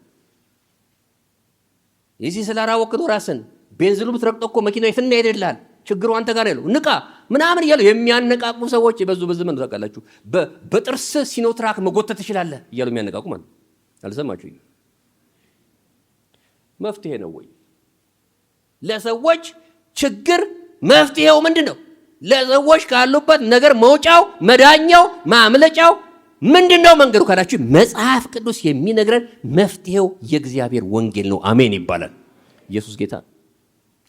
Speaker 1: የዚህ ስላራወቅ ነው ራስን ቤንዚኑ ብትረግጠው እኮ መኪናው የትና ይሄዳል። ችግሩ አንተ ጋር ያለው ንቃ ምናምን እያሉ የሚያነቃቁ ሰዎች የበዙ በዘመን ነው። ታውቃላችሁ በጥርስ ሲኖትራክ መጎተት ትችላለህ እያሉ የሚያነቃቁ ማለት አልሰማችሁ? መፍትሄ ነው ወይ ለሰዎች ችግር? መፍትሄው ምንድነው? ለሰዎች ካሉበት ነገር መውጫው መዳኛው ማምለጫው ምንድነው መንገዱ ካላችሁ መጽሐፍ ቅዱስ የሚነግረን መፍትሄው የእግዚአብሔር ወንጌል ነው። አሜን ይባላል። ኢየሱስ ጌታ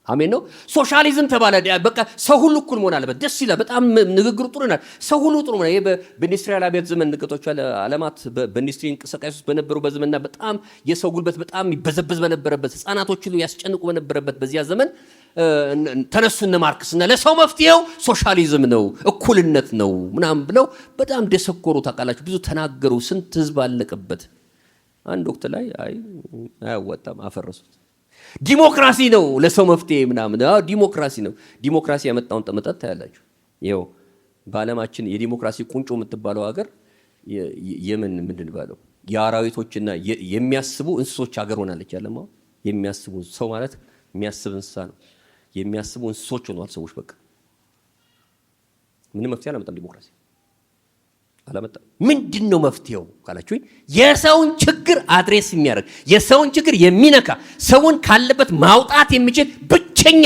Speaker 1: አሜን ነው። ሶሻሊዝም ተባለ። በቃ ሰው ሁሉ እኩል መሆን አለበት። ደስ ይላል በጣም ንግግሩ ጥሩ ነው። ሰው ሁሉ ጥሩ ነው። ይሄ በኢንዱስትሪያል አብዮት ዘመን ንቀቶች ዓለማት በኢንዱስትሪ እንቅስቃሴ ውስጥ በነበሩ በዘመንና በጣም የሰው ጉልበት በጣም ይበዘበዝ በነበረበት ህፃናቶች ሁሉ ያስጨንቁ በነበረበት በዚያ ዘመን ተነሱና ማርክስና ለሰው መፍትሄው ሶሻሊዝም ነው እኩልነት ነው ምናምን ብለው በጣም ደሰኮሩ። ታውቃላችሁ ብዙ ተናገሩ። ስንት ህዝብ አለቀበት። አንድ ወቅት ላይ አያወጣም አፈረሱት። ዲሞክራሲ ነው ለሰው መፍትሄ ምናምን። ዲሞክራሲ ነው። ዲሞክራሲ ያመጣውን ጠመጣት ታያላችሁ። ይኸው በዓለማችን የዲሞክራሲ ቁንጮ የምትባለው ሀገር የምን ምንድን ባለው የአራዊቶችና የሚያስቡ እንስሶች ሀገር ሆናለች። ያለማ የሚያስቡ ሰው ማለት የሚያስብ እንስሳ ነው። የሚያስቡ እንስሶች ሆነዋል ሰዎች። በቃ ምንም መፍትሄ አላመጣም ዲሞክራሲ አላመጣም። ምንድነው መፍትሄው ካላችሁኝ የሰውን ችግር አድሬስ የሚያደርግ የሰውን ችግር የሚነካ ሰውን ካለበት ማውጣት የሚችል ብቸኛ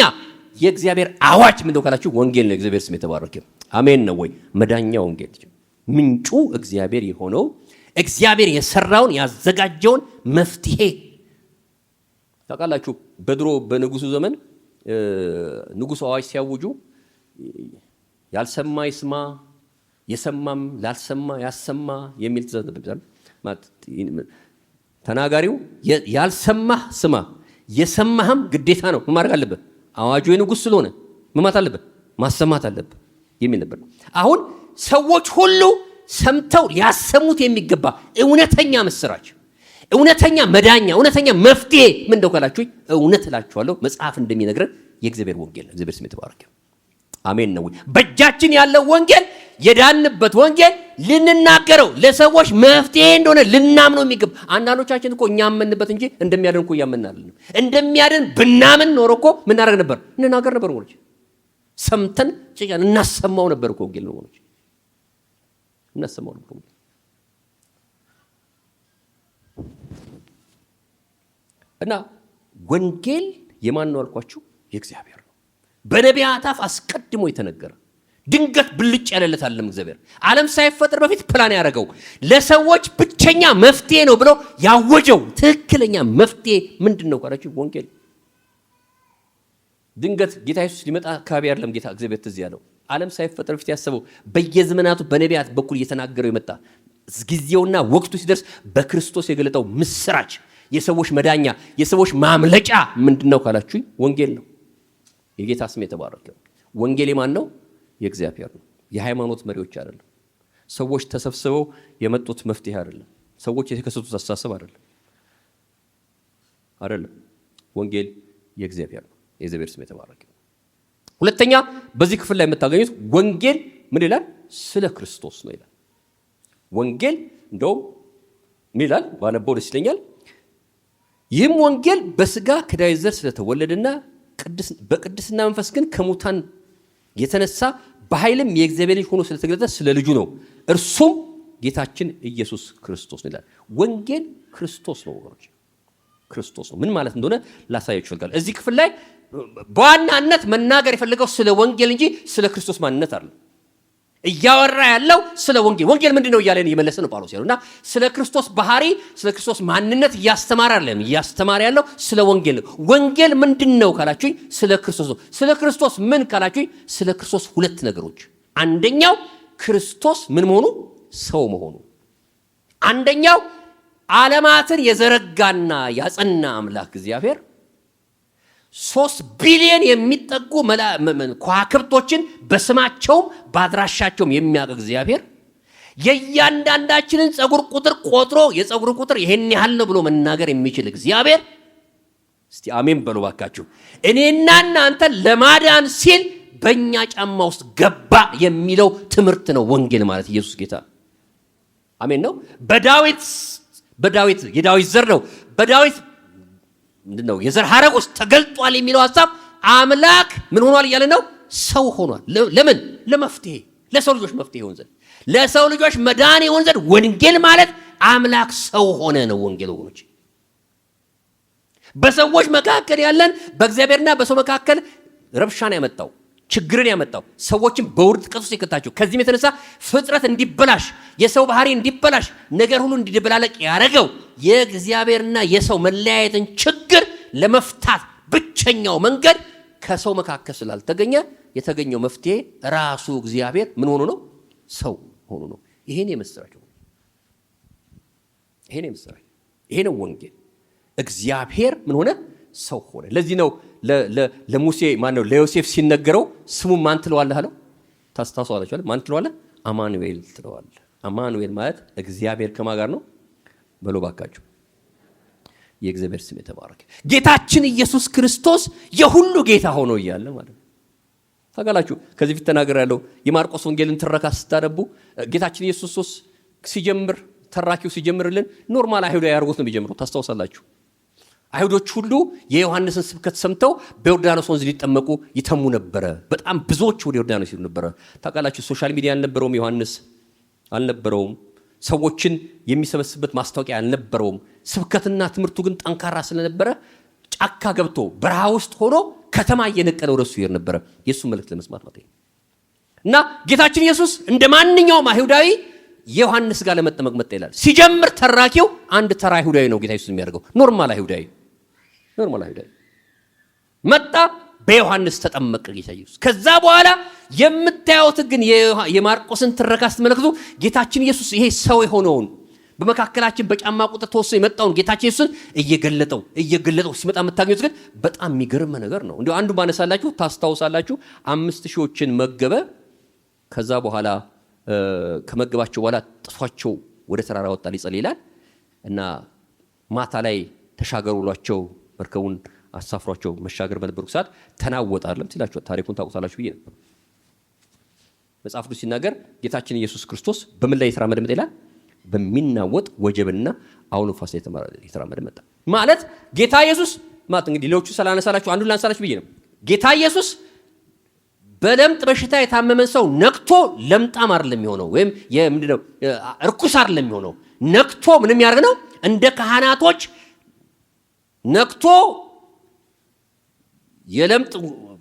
Speaker 1: የእግዚአብሔር አዋጅ ምንድነው ካላችሁ ወንጌል ነው። እግዚአብሔር ስም የተባረከ አሜን ነው ወይ? መዳኛ ወንጌል ምንጩ እግዚአብሔር የሆነው እግዚአብሔር የሰራውን ያዘጋጀውን መፍትሄ ታውቃላችሁ። በድሮ በንጉሱ ዘመን ንጉሱ አዋጅ ሲያውጁ ያልሰማ ይስማ የሰማም ላልሰማ ያሰማ የሚል ትእዛዝ ነበር። ተናጋሪው ያልሰማህ ስማ የሰማህም ግዴታ ነው ማድረግ አለበት። አዋጁ የንጉስ ስለሆነ መማት አለበት ማሰማት አለበት የሚል ነበር። አሁን ሰዎች ሁሉ ሰምተው ሊያሰሙት የሚገባ እውነተኛ ምስራች እውነተኛ መዳኛ እውነተኛ መፍትሄ ምን እንደው ካላችሁኝ እውነት እላችኋለሁ መጽሐፍ እንደሚነግረን የእግዚአብሔር ወንጌል ነው። እግዚአብሔር ስም የተባረከ አሜን ነው። በእጃችን ያለው ወንጌል የዳንበት ወንጌል ልንናገረው ለሰዎች መፍትሄ እንደሆነ ልናምነው የሚገባ። አንዳንዶቻችን እኮ እኛ አመንበት እንጂ እንደሚያድን እኮ ያመናልን። እንደሚያድን ብናምን ኖሮ እኮ ምን እናደርግ ነበር? እንናገር ነበር ወንጌል ሰምተን ጭቃን እናሰማው ነበር እኮ ወንጌል ነው ወንጌል እናሰማው ነበር። እና ወንጌል የማን ነው አልኳችሁ? የእግዚአብሔር ነው። በነቢያት አፍ አስቀድሞ የተነገረ ድንገት ብልጭ ያለለት ዓለም እግዚአብሔር ዓለም ሳይፈጠር በፊት ፕላን ያደረገው ለሰዎች ብቸኛ መፍትሄ ነው ብሎ ያወጀው ትክክለኛ መፍትሄ ምንድነው ካላችሁ ወንጌል። ድንገት ጌታ ኢየሱስ ሊመጣ አካባቢ አይደለም ጌታ እግዚአብሔር ትዝ ያለው ዓለም ሳይፈጠር በፊት ያሰበው በየዘመናቱ በነቢያት በኩል እየተናገረው የመጣ ጊዜውና ወቅቱ ሲደርስ በክርስቶስ የገለጠው ምስራች የሰዎች መዳኛ የሰዎች ማምለጫ ምንድነው ካላችሁ ወንጌል ነው። የጌታ ስም የተባረከ። ወንጌል የማን ነው? የእግዚአብሔር ነው። የሃይማኖት መሪዎች አይደለም። ሰዎች ተሰብስበው የመጡት መፍትሄ አይደለም። ሰዎች የተከሰቱት አስተሳሰብ አይደለም። ወንጌል የእግዚአብሔር ነው። የእግዚአብሔር ስም የተባረከ። ሁለተኛ በዚህ ክፍል ላይ የምታገኙት ወንጌል ምን ይላል? ስለ ክርስቶስ ነው ይላል። ወንጌል እንደው ምን ይላል? ባነበው ደስ ይለኛል። ይህም ወንጌል በስጋ ከዳዊት ዘር ስለተወለደና በቅድስና መንፈስ ግን ከሙታን የተነሳ በኃይልም የእግዚአብሔር ልጅ ሆኖ ስለተገለጠ ስለ ልጁ ነው። እርሱም ጌታችን ኢየሱስ ክርስቶስ ነው ይላል። ወንጌል ክርስቶስ ነው ወገኖች፣ ክርስቶስ ነው። ምን ማለት እንደሆነ ላሳያችሁ እፈልጋለሁ። እዚህ ክፍል ላይ በዋናነት መናገር የፈለገው ስለ ወንጌል እንጂ ስለ ክርስቶስ ማንነት አይደለም። እያወራ ያለው ስለ ወንጌል ወንጌል ምንድነው እያለን እየመለሰ ነው ጳውሎስ ያለውና ስለ ክርስቶስ ባህሪ ስለ ክርስቶስ ማንነት እያስተማረ አይደለም። እያስተማረ ያለው ስለ ወንጌል ነው። ወንጌል ምንድነው ካላችሁኝ ስለ ክርስቶስ ነው። ስለ ክርስቶስ ምን ካላችሁኝ ስለ ክርስቶስ ሁለት ነገሮች። አንደኛው ክርስቶስ ምን መሆኑ? ሰው መሆኑ። አንደኛው ዓለማትን የዘረጋና ያጸና አምላክ እግዚአብሔር 3 ቢሊዮን የሚጠጉ ከዋክብቶችን በስማቸውም በአድራሻቸውም የሚያውቅ እግዚአብሔር የእያንዳንዳችንን ጸጉር ቁጥር ቆጥሮ የጸጉር ቁጥር ይሄን ያህል ነው ብሎ መናገር የሚችል እግዚአብሔር እስቲ አሜን በሉ ባካችሁ። እኔና እናንተ ለማዳን ሲል በእኛ ጫማ ውስጥ ገባ የሚለው ትምህርት ነው ወንጌል ማለት። ኢየሱስ ጌታ አሜን ነው። በዳዊት የዳዊት ዘር ነው። በዳዊት ምንድነው የዘር ሐረግ ውስጥ ተገልጧል የሚለው ሐሳብ አምላክ ምን ሆኗል እያለ ነው? ሰው ሆኗል። ለምን? ለመፍትሄ፣ ለሰው ልጆች መፍትሄ ይሆን ዘንድ፣ ለሰው ልጆች መዳን ይሆን ዘንድ። ወንጌል ማለት አምላክ ሰው ሆነ ነው። ወንጌል ወገኖች በሰዎች መካከል ያለን በእግዚአብሔርና በሰው መካከል ረብሻን ያመጣው ችግርን ያመጣው ሰዎችን በውድቀት ውስጥ የከታቸው ከዚህም የተነሳ ፍጥረት እንዲበላሽ የሰው ባህሪ እንዲበላሽ ነገር ሁሉ እንዲደበላለቅ ያደረገው የእግዚአብሔርና የሰው መለያየትን ችግር ለመፍታት ብቸኛው መንገድ ከሰው መካከል ስላልተገኘ የተገኘው መፍትሄ ራሱ እግዚአብሔር ምን ሆኖ ነው? ሰው ሆኖ ነው። ይሄን የምስራች ይሄ ነው ወንጌል። እግዚአብሔር ምን ሆነ? ሰው ሆነ። ለዚህ ነው ለሙሴ ማነው ለዮሴፍ ሲነገረው ስሙ ማን ትለዋለህ አለው። ታስታውሳላችሁ አይደል? ማን ትለዋለህ? አማኑኤል ትለዋለህ። አማኑኤል ማለት እግዚአብሔር ከማን ጋር ነው? በሎ ባካችሁ የእግዚአብሔር ስም የተባረከ። ጌታችን ኢየሱስ ክርስቶስ የሁሉ ጌታ ሆኖ እያለ ማለት ነው። ታውቃላችሁ ከዚህ ፊት ተናገር ያለው የማርቆስ ወንጌልን ትረካ ስታነቡ ጌታችን ኢየሱስ ክርስቶስ ሲጀምር ተራኪው ሲጀምርልን ኖርማል አይሁዳዊ አድርጎት ነው የሚጀምረው። ታስታውሳላችሁ አይሁዶች ሁሉ የዮሐንስን ስብከት ሰምተው በዮርዳኖስ ወንዝ ሊጠመቁ ይተሙ ነበረ። በጣም ብዙዎች ወደ ዮርዳኖስ ይሉ ነበረ። ታውቃላችሁ ሶሻል ሚዲያ አልነበረውም፣ ዮሐንስ አልነበረውም፣ ሰዎችን የሚሰበስብበት ማስታወቂያ አልነበረውም። ስብከትና ትምህርቱ ግን ጠንካራ ስለነበረ ጫካ ገብቶ በረሃ ውስጥ ሆኖ ከተማ እየነቀለ ወደሱ ይሄድ ነበረ የሱ መልእክት ለመስማት ማለት ነው። እና ጌታችን ኢየሱስ እንደ ማንኛውም አይሁዳዊ የዮሐንስ ጋር ለመጠመቅ መጣ ይላል። ሲጀምር ተራኪው አንድ ተራ አይሁዳዊ ነው ጌታ ኢየሱስ የሚያደርገው ኖርማል አይሁዳዊ መጣ፣ በዮሐንስ ተጠመቀ ጌታ ኢየሱስ። ከዛ በኋላ የምታዩት ግን የማርቆስን ትረካ ስትመለከቱ ጌታችን ኢየሱስ ይሄ ሰው የሆነውን በመካከላችን በጫማ ቁጥር ተወስኖ የመጣውን ጌታችን ኢየሱስን እየገለጠው ሲመጣ የምታገኙት ግን በጣም የሚገርም ነገር ነው። እንዲሁ አንዱ ባነሳላችሁ ታስታውሳላችሁ 5000ዎችን መገበ። ከዛ በኋላ ከመገባቸው በኋላ ጥሷቸው ወደ ተራራ ወጣ ሊጸልይ ይላል እና ማታ ላይ ተሻገሩ ብሏቸው መርከቡን አሳፍሯቸው መሻገር በነበሩ ሰዓት ተናወጠ አይደለም ሲላችሁ ታሪኩን ታውቁታላችሁ ብዬ ነበር። መጽሐፍ ቅዱስ ሲናገር ጌታችን ኢየሱስ ክርስቶስ በምን ላይ የተራመደ መጣ ይላል? በሚናወጥ ወጀብና አውሎ ነፋስ የተራመደ መጣ ማለት ጌታ ኢየሱስ ማለት እንግዲህ ሌሎቹ ስላነሳላችሁ አንዱን ላንሳላችሁ ብዬ ነው። ጌታ ኢየሱስ በለምጥ በሽታ የታመመን ሰው ነክቶ ለምጣም አይደለም የሚሆነው፣ ወይም ምንድነው እርኩስ አይደለም የሚሆነው። ነክቶ ምንም ያደርግ ነው እንደ ካህናቶች ነክቶ የለምጥ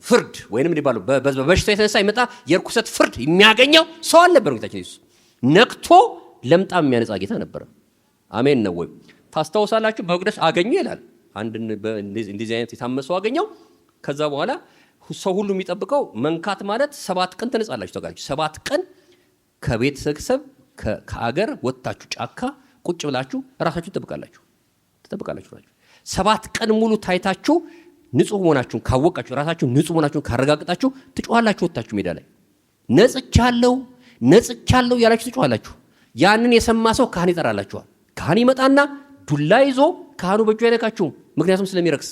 Speaker 1: ፍርድ ወይንም ሊባሉ በበሽታ የተነሳ ይመጣ የርኩሰት ፍርድ የሚያገኘው ሰው አልነበረም። ጌታችን ኢየሱስ ነክቶ ለምጣም የሚያነጻ ጌታ ነበር። አሜን ነው ወይ? ታስታውሳላችሁ በመቅደስ አገኘ ይላል። አንድ እንደዚህ አይነት የታመሰው አገኘው። ከዛ በኋላ ሰው ሁሉ የሚጠብቀው መንካት ማለት 7 ቀን ተነጻላችሁ። ታውቃላችሁ 7 ቀን ከቤተሰብ ከአገር ወጣችሁ ጫካ ቁጭ ብላችሁ ራሳችሁን ትጠብቃላችሁ። 7 ቀን ሙሉ ታይታችሁ ንጹህ መሆናችሁን ካወቃችሁ ራሳችሁ ንጹህ መሆናችሁን ካረጋግጣችሁ ትጮኻላችሁ። ወጣችሁ ሜዳ ላይ ነጽቻለሁ ያላችሁ ትጮኻላችሁ። ያንን የሰማ ሰው ካህን ይጠራላችኋል። ካህን ይመጣና ዱላ ይዞ ካህኑ በእጁ አይነካችሁም፣ ምክንያቱም ስለሚረክስ።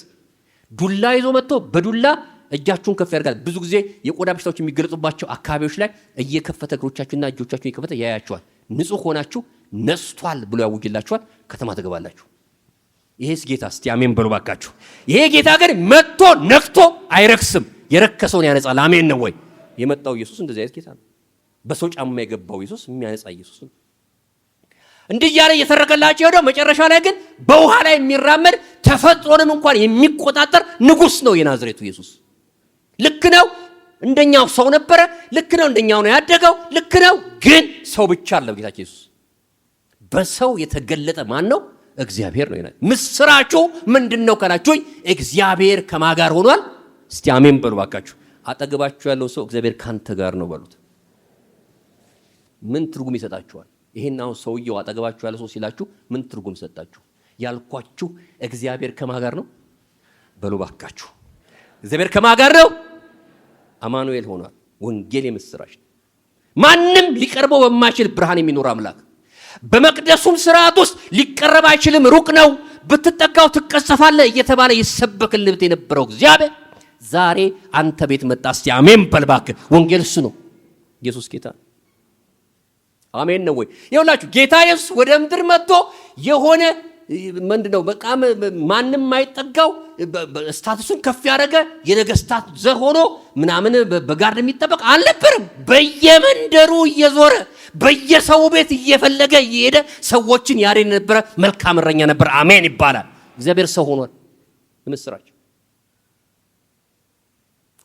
Speaker 1: ዱላ ይዞ መጥቶ በዱላ እጃችሁን ከፍ ያደርጋል። ብዙ ጊዜ የቆዳ በሽታዎች የሚገለጹባቸው አካባቢዎች ላይ እየከፈተ እግሮቻችሁና እጆቻችሁን እየከፈተ ያያችኋል። ንጹህ ሆናችሁ ነስቷል ብሎ ያውጅላችኋል። ከተማ ትገባላችሁ። ይሄስ ጌታ እስቲ አሜን በሉ ባካችሁ። ይሄ ጌታ ግን መጥቶ ነክቶ አይረክስም፣ የረከሰውን ያነጻል። አሜን ነው ወይ? የመጣው ኢየሱስ እንደዚህ አይነት ጌታ ነው። በሰው ጫማ የገባው ኢየሱስ የሚያነጻ ኢየሱስ ነው። እንዲህ ያለ እየተረከላቸው ሄደው መጨረሻ ላይ ግን በውሃ ላይ የሚራመድ ተፈጥሮንም እንኳን የሚቆጣጠር ንጉሥ ነው የናዝሬቱ ኢየሱስ። ልክ ነው፣ እንደኛው ሰው ነበረ። ልክ ነው፣ እንደኛው ነው ያደገው። ልክ ነው፣ ግን ሰው ብቻ አይደለም ጌታችን ኢየሱስ። በሰው የተገለጠ ማን ነው? እግዚአብሔር ነው ይላል። ምስራቹ ምንድነው ካላችሁኝ፣ እግዚአብሔር ከማን ጋር ሆኗል? እስቲ አሜን በሉ ባካችሁ። አጠገባችሁ ያለው ሰው እግዚአብሔር ካንተ ጋር ነው በሉት። ምን ትርጉም ይሰጣችኋል? ይሄን አሁን ሰውየው አጠገባችሁ ያለው ሰው ሲላችሁ ምን ትርጉም ሰጣችሁ? ያልኳችሁ እግዚአብሔር ከማን ጋር ነው በሉ ባካችሁ። እግዚአብሔር ከማን ጋር ነው? አማኑኤል ሆኗል። ወንጌል የምስራች ነው። ማንም ሊቀርበው በማይችል ብርሃን የሚኖር አምላክ በመቅደሱም ስርዓት ውስጥ ሊቀረብ አይችልም፣ ሩቅ ነው፣ ብትጠጋው ትቀሰፋለህ እየተባለ ይሰበክልህ የነበረው እግዚአብሔር ዛሬ አንተ ቤት መጣ። እስቲ አሜን በል እባክህ። ወንጌል እሱ ነው። ኢየሱስ ጌታ አሜን ነው ወይ? ይኸውላችሁ ጌታ ኢየሱስ ወደ ምድር መጥቶ የሆነ ምንድነው በጣም ማንንም ማይጠጋው ስታቱሱን ከፍ ያደረገ የነገስታት ዘር ሆኖ ምናምን በጋርድ የሚጠበቅ አልነበረም። በየመንደሩ እየዞረ በየሰው ቤት እየፈለገ እየሄደ ሰዎችን ያሬድ ነበር። መልካም እረኛ ነበር። አሜን ይባላል። እግዚአብሔር ሰው ሆኗል። ምስራች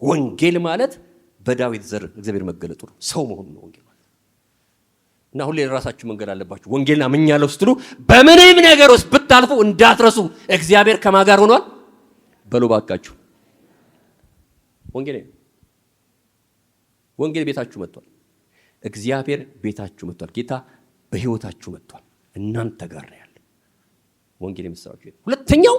Speaker 1: ወንጌል ማለት በዳዊት ዘር እግዚአብሔር መገለጡ ነው። ሰው መሆኑ ነው ወንጌል ማለት። እና ሁሌ ለራሳችሁ መንገድ አለባችሁ። ወንጌልና አምኛለሁ ስትሉ በምንም ነገር ውስጥ ብታልፉ እንዳትረሱ እግዚአብሔር ከማጋር ሆኗል በሉ ባካችሁ። ወንጌል ቤታችሁ መጥቷል። እግዚአብሔር ቤታችሁ መጥቷል። ጌታ በህይወታችሁ መጥቷል። እናንተ ጋር ነው ያለው ወንጌል የምስራችሁ። ሁለተኛው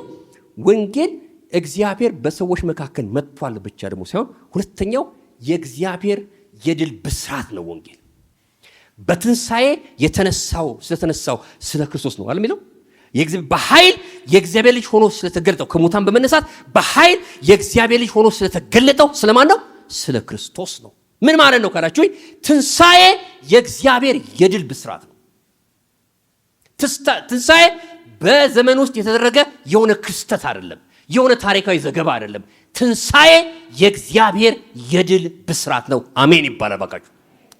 Speaker 1: ወንጌል እግዚአብሔር በሰዎች መካከል መጥቷል ብቻ ደግሞ ሳይሆን ሁለተኛው የእግዚአብሔር የድል ብስራት ነው። ወንጌል በትንሳኤ የተነሳው ስለተነሳው ስለ ክርስቶስ ነው አይደል የሚለው። በኃይል የእግዚአብሔር ልጅ ሆኖ ስለተገለጠው ከሙታን በመነሳት በኃይል የእግዚአብሔር ልጅ ሆኖ ስለተገለጠው ስለማን ነው? ስለ ክርስቶስ ነው። ምን ማለት ነው ካላችሁ ትንሳኤ የእግዚአብሔር የድል ብስራት ነው። ትንሳኤ በዘመን ውስጥ የተደረገ የሆነ ክስተት አይደለም፣ የሆነ ታሪካዊ ዘገባ አይደለም። ትንሳኤ የእግዚአብሔር የድል ብስራት ነው። አሜን ይባላል። ባካችሁ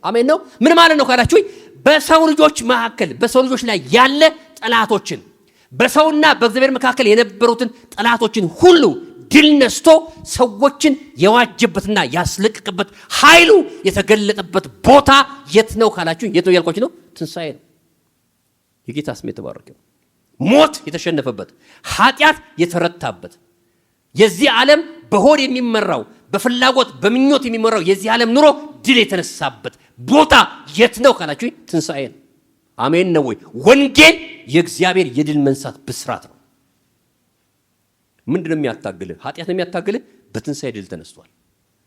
Speaker 1: አሜን ነው። ምን ማለት ነው ካላችሁ በሰው ልጆች መካከል በሰው ልጆች ላይ ያለ ጠላቶችን በሰውና በእግዚአብሔር መካከል የነበሩትን ጠላቶችን ሁሉ ድል ነስቶ ሰዎችን የዋጀበትና ያስለቀቀበት ኃይሉ የተገለጠበት ቦታ የት ነው ካላችሁ የት ነው ያልኳችሁ ነው? ትንሳኤ ነው። የጌታ ስም የተባረከ ነው። ሞት የተሸነፈበት፣ ኃጢአት የተረታበት፣ የዚህ ዓለም በሆድ የሚመራው በፍላጎት በምኞት የሚመራው የዚህ ዓለም ኑሮ ድል የተነሳበት ቦታ የት ነው ካላችሁ ትንሳኤ ነው። አሜን ነው ወይ? ወንጌል የእግዚአብሔር የድል መንሳት ብስራት ነው። ምንድነው የሚያታግልህ? ኃጢአት ነው የሚያታግልህ። በትንሳኤ ድል ተነስቷል።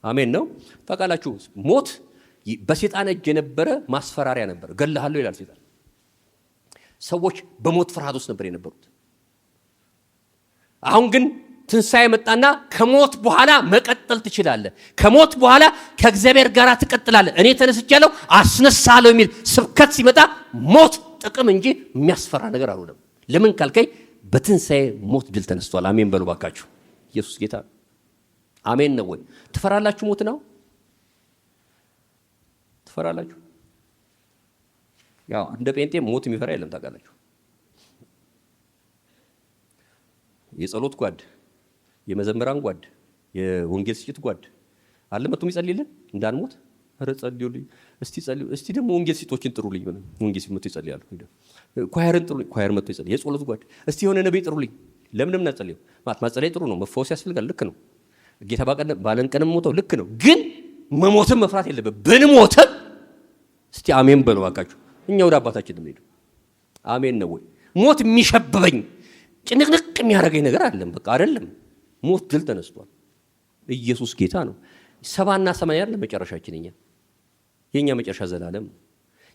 Speaker 1: አሜን ነው። ታውቃላችሁ ሞት በሰይጣን እጅ የነበረ ማስፈራሪያ ነበር። ገለሃለሁ ይላል ሰይጣን። ሰዎች በሞት ፍርሃት ውስጥ ነበር የነበሩት። አሁን ግን ትንሳኤ መጣና ከሞት በኋላ መቀጠል ትችላለህ። ከሞት በኋላ ከእግዚአብሔር ጋር ትቀጥላለህ። እኔ ተነስቻለሁ አስነሳለሁ የሚል ስብከት ሲመጣ ሞት ጥቅም እንጂ የሚያስፈራ ነገር አልሆነም። ለምን ካልከኝ በትንሳኤ ሞት ድል ተነስቷል። አሜን በሉ ባካችሁ። ኢየሱስ ጌታ አሜን ነው ወይ? ትፈራላችሁ? ሞት ነው ትፈራላችሁ? ያው እንደ ጴንጤ ሞት የሚፈራ የለም ታውቃላችሁ። የጸሎት ጓድ፣ የመዘምራን ጓድ፣ የወንጌል ስጭት ጓድ አለ መጥቶ የሚጸልይልን እንዳንሞት። ኧረ ጸልዩልኝ እስቲ ጸልዩ እስቲ ደግሞ ወንጌል ስጦችን ጥሩልኝ። ወንጌል ሲመጡ ይጸልያሉ። ኳየርን ጥሩልኝ፣ ኳየር መጥቶ ይጸልይ። የጸሎት ጓድ እስቲ የሆነ ነብይ ጥሩልኝ። ለምንም እናጸልዩ ማለት ማጸለይ ጥሩ ነው፣ መፈወስ ያስፈልጋል። ልክ ነው። ጌታ ባለን ቀንም ሞተው ልክ ነው። ግን መሞትም መፍራት የለበት። ብንሞትም እስቲ አሜን በሉ ባካችሁ። እኛ ወደ አባታችን እንሄድ። አሜን ነው ወይ? ሞት የሚሸብበኝ ጭንቅንቅ የሚያደርገኝ ነገር አይደለም። በቃ አይደለም። ሞት ድል ተነስቷል። ኢየሱስ ጌታ ነው። 70 እና 80 አይደለም መጨረሻችን። የኛ መጨረሻ ዘላለም ነው።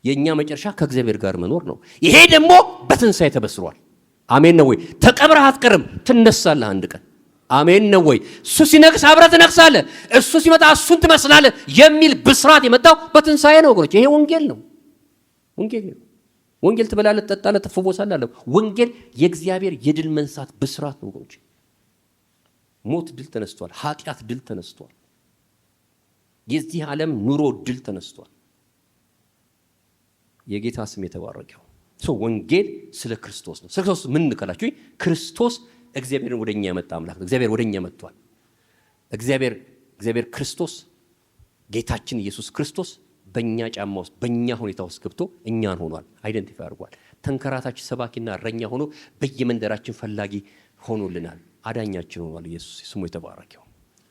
Speaker 1: የኛ መጨረሻ ከእግዚአብሔር ጋር መኖር ነው። ይሄ ደግሞ በትንሳኤ ተበስሯል። አሜን ነው ወይ? ተቀብረህ አትቀርም፣ ትነሳለህ አንድ ቀን። አሜን ነው ወይ? እሱ ሲነግስ አብረህ ትነግሳለህ፣ እሱ ሲመጣ እሱን ትመስላለህ የሚል ብስራት የመጣው በትንሳኤ ነው ወገኖች። ይሄ ወንጌል ነው። ወንጌል ትበላለህ፣ ትጠጣለህ፣ ትፈወሳለህ። ወንጌል የእግዚአብሔር የድል መንሳት ብስራት ነው ወገኖች። ሞት ድል ተነስቷል። ኃጢአት ድል ተነስቷል። የዚህ ዓለም ኑሮ ድል ተነስቷል። የጌታ ስም የተባረከው። ወንጌል ስለ ክርስቶስ ነው። ስለ ክርስቶስ ምን እንከላችሁ? ክርስቶስ እግዚአብሔርን ወደኛ ያመጣ አምላክ ነው። እግዚአብሔር ወደኛ መጥቷል። እግዚአብሔር ክርስቶስ ጌታችን ኢየሱስ ክርስቶስ በእኛ ጫማ ውስጥ በእኛ ሁኔታ ውስጥ ገብቶ እኛን ሆኗል። አይደንቲፋይ አድርጓል። ተንከራታች ሰባኪና እረኛ ሆኖ በየመንደራችን ፈላጊ ሆኖልናል። አዳኛችን ሆኗል። ኢየሱስ ስሙ የተባረከው።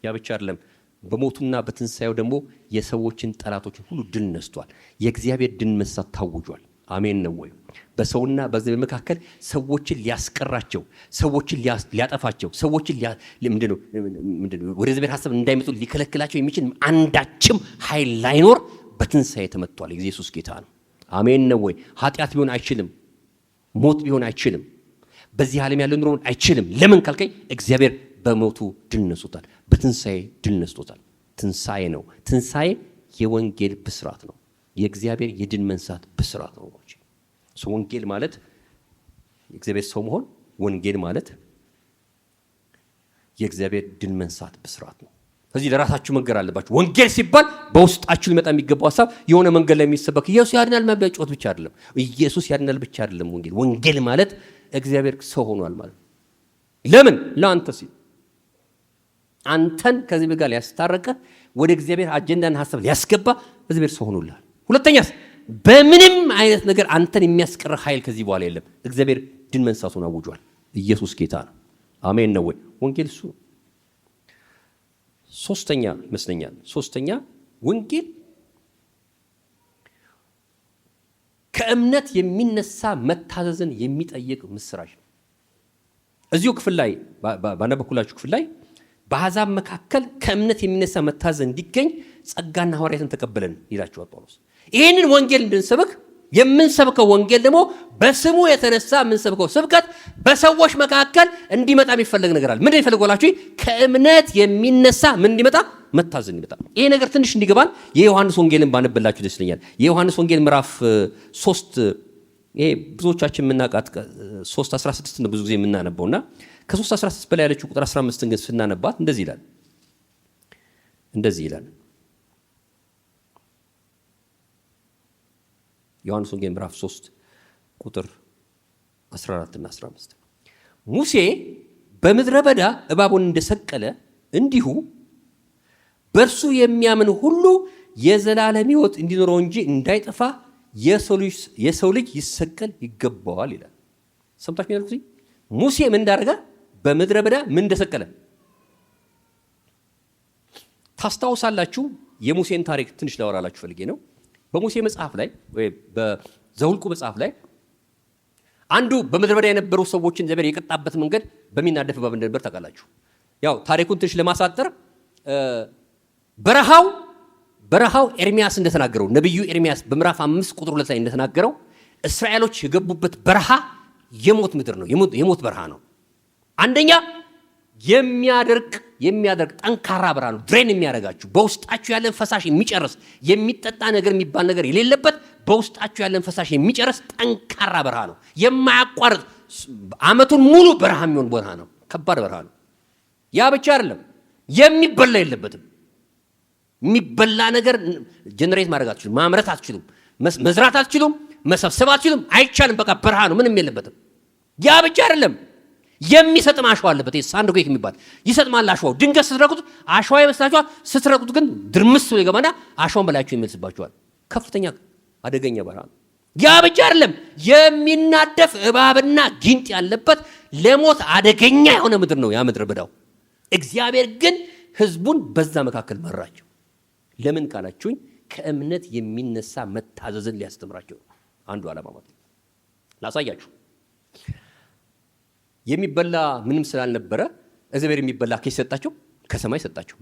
Speaker 1: ያ ብቻ አይደለም። በሞቱና በትንሳኤው ደግሞ የሰዎችን ጠላቶችን ሁሉ ድል ነስቷል። የእግዚአብሔር ድል መንሳት ታውጇል። አሜን ነው ወይ? በሰውና በእግዚአብሔር መካከል ሰዎችን ሊያስቀራቸው፣ ሰዎችን ሊያጠፋቸው፣ ሰዎችን ምንድነው ወደ እግዚአብሔር ሐሳብ እንዳይመጡ ሊከለክላቸው የሚችል አንዳችም ኃይል ላይኖር በትንሳኤ ተመቷል። ኢየሱስ ጌታ ነው። አሜን ነው ወይ? ኃጢአት ቢሆን አይችልም፣ ሞት ቢሆን አይችልም፣ በዚህ ዓለም ያለው ኑሮ አይችልም። ለምን ካልከኝ እግዚአብሔር በሞቱ ድል ነስቶታል፣ በትንሳኤ ድል ነስቶታል። ትንሳኤ ነው። ትንሳኤ የወንጌል ብስራት ነው። የእግዚአብሔር የድል መንሳት ብስራት ነው። ወንጌል ማለት የእግዚአብሔር ሰው መሆን፣ ወንጌል ማለት የእግዚአብሔር ድል መንሳት ብስራት ነው። ስለዚህ ለራሳችሁ መንገር አለባችሁ። ወንጌል ሲባል በውስጣችሁ ሊመጣ የሚገባው ሐሳብ የሆነ መንገድ ላይ የሚሰበክ ኢየሱስ ያድናል ማለት ጮት ብቻ አይደለም። ኢየሱስ ያድናል ብቻ አይደለም። ወንጌል ማለት እግዚአብሔር ሰው ሆኗል ማለት ለምን? ለአንተ ሲል አንተን ከዚህ ጋር ሊያስታረቀ ወደ እግዚአብሔር አጀንዳና ሐሳብ ሊያስገባ እግዚአብሔር ሰው ሆኖልሃል። ሁለተኛስ በምንም አይነት ነገር አንተን የሚያስቀር ኃይል ከዚህ በኋላ የለም። እግዚአብሔር ድል መንሳቱን አውጇል። ኢየሱስ ጌታ ነው። አሜን ነው ወይ? ወንጌል እሱ ነው። ሶስተኛ ይመስለኛል። ሶስተኛ ወንጌል ከእምነት የሚነሳ መታዘዝን የሚጠይቅ ምስራች ነው። እዚሁ ክፍል ላይ ባነበብኩላችሁ ክፍል ላይ በአሕዛብ መካከል ከእምነት የሚነሳ መታዘዝ እንዲገኝ ጸጋና ሐዋርያትን ተቀበለን ይላችኋል ጳውሎስ። ይህንን ወንጌል እንድንሰብክ የምንሰብከው ወንጌል ደግሞ በስሙ የተነሳ የምንሰብከው ስብከት በሰዎች መካከል እንዲመጣ የሚፈለግ ነገር አለ። ምንድን ይፈልጓላችሁ? ከእምነት የሚነሳ ምን እንዲመጣ? መታዘዝ እንዲመጣ። ይሄ ነገር ትንሽ እንዲገባን የዮሐንስ ወንጌልን ባነብላችሁ ደስ ይለኛል። የዮሐንስ ወንጌል ምዕራፍ 3 ይሄ ብዙዎቻችን የምናውቃት 3:16 ነው ብዙ ጊዜ የምናነበውና ከ3:16 በላይ ያለችው ቁጥር 15 ግን ስናነባት እንደዚህ ይላል። ዮሐንስ ወንጌል ምዕራፍ 3 ቁጥር 14 እና 15 ሙሴ በምድረ በዳ እባቡን እንደሰቀለ እንዲሁ በእርሱ የሚያምን ሁሉ የዘላለም ሕይወት እንዲኖረው እንጂ እንዳይጠፋ የሰው ልጅ ይሰቀል ይገባዋል ይላል። ሰምታችሁ ያልኩት ሙሴ ምን እንዳደረገ በምድረ በዳ ምን እንደሰቀለ ታስታውሳላችሁ። የሙሴን ታሪክ ትንሽ ላወራላችሁ ፈልጌ ነው። በሙሴ መጽሐፍ ላይ ወይ በዘኍልቍ መጽሐፍ ላይ አንዱ በምድረ በዳ የነበሩ ሰዎችን እግዚአብሔር የቀጣበት መንገድ በሚናደፍ እባብ እንደነበር ታውቃላችሁ። ያው ታሪኩን ትንሽ ለማሳጠር በረሃው ኤርሚያስ እንደተናገረው ነብዩ ኤርሚያስ በምዕራፍ 5 ቁጥር 2 ላይ እንደተናገረው እስራኤሎች የገቡበት በረሃ የሞት ምድር ነው። የሞት በረሃ ነው። አንደኛ የሚያደርቅ ጠንካራ በረሃ ነው። ድሬን የሚያደርጋችሁ በውስጣችሁ ያለን ፈሳሽ የሚጨርስ የሚጠጣ ነገር የሚባል ነገር የሌለበት በውስጣችሁ ያለን ፈሳሽ የሚጨርስ ጠንካራ በረሃ ነው። የማያቋርጥ ዓመቱን ሙሉ በረሃ የሚሆን በረሃ ነው። ከባድ በረሃ ነው። ያ ብቻ አይደለም፣ የሚበላ የለበትም። የሚበላ ነገር ጀነሬት ማድረግ አትችሉም፣ ማምረት አትችሉም፣ መዝራት አትችሉም፣ መሰብሰብ አትችሉም። አይቻልም። በቃ በረሃ ነው፣ ምንም የለበትም። ያ ብቻ አይደለም፣ የሚሰጥም አሸዋ አለበት። ሳንድኩክ የሚባል ይሰጥማል አሸዋው። ድንገት ስትረቁት አሸዋ ይመስላችኋል። ስትረቁት ግን ድርምስ ብሎ ይገባና አሸዋን በላያችሁ ይመልስባችኋል። ከፍተኛ አደገኛ በረሃ ነው። ያ ብቻ አይደለም፣ የሚናደፍ እባብና ጊንጥ ያለበት ለሞት አደገኛ የሆነ ምድር ነው ያ ምድረ በዳው። እግዚአብሔር ግን ሕዝቡን በዛ መካከል መራቸው። ለምን ካላችሁኝ ከእምነት የሚነሳ መታዘዝን ሊያስተምራቸው አንዱ ዓላማ ማለት ነው። ላሳያችሁ። የሚበላ ምንም ስላልነበረ እግዚአብሔር የሚበላ ኬስ ሰጣቸው፣ ከሰማይ ሰጣቸው።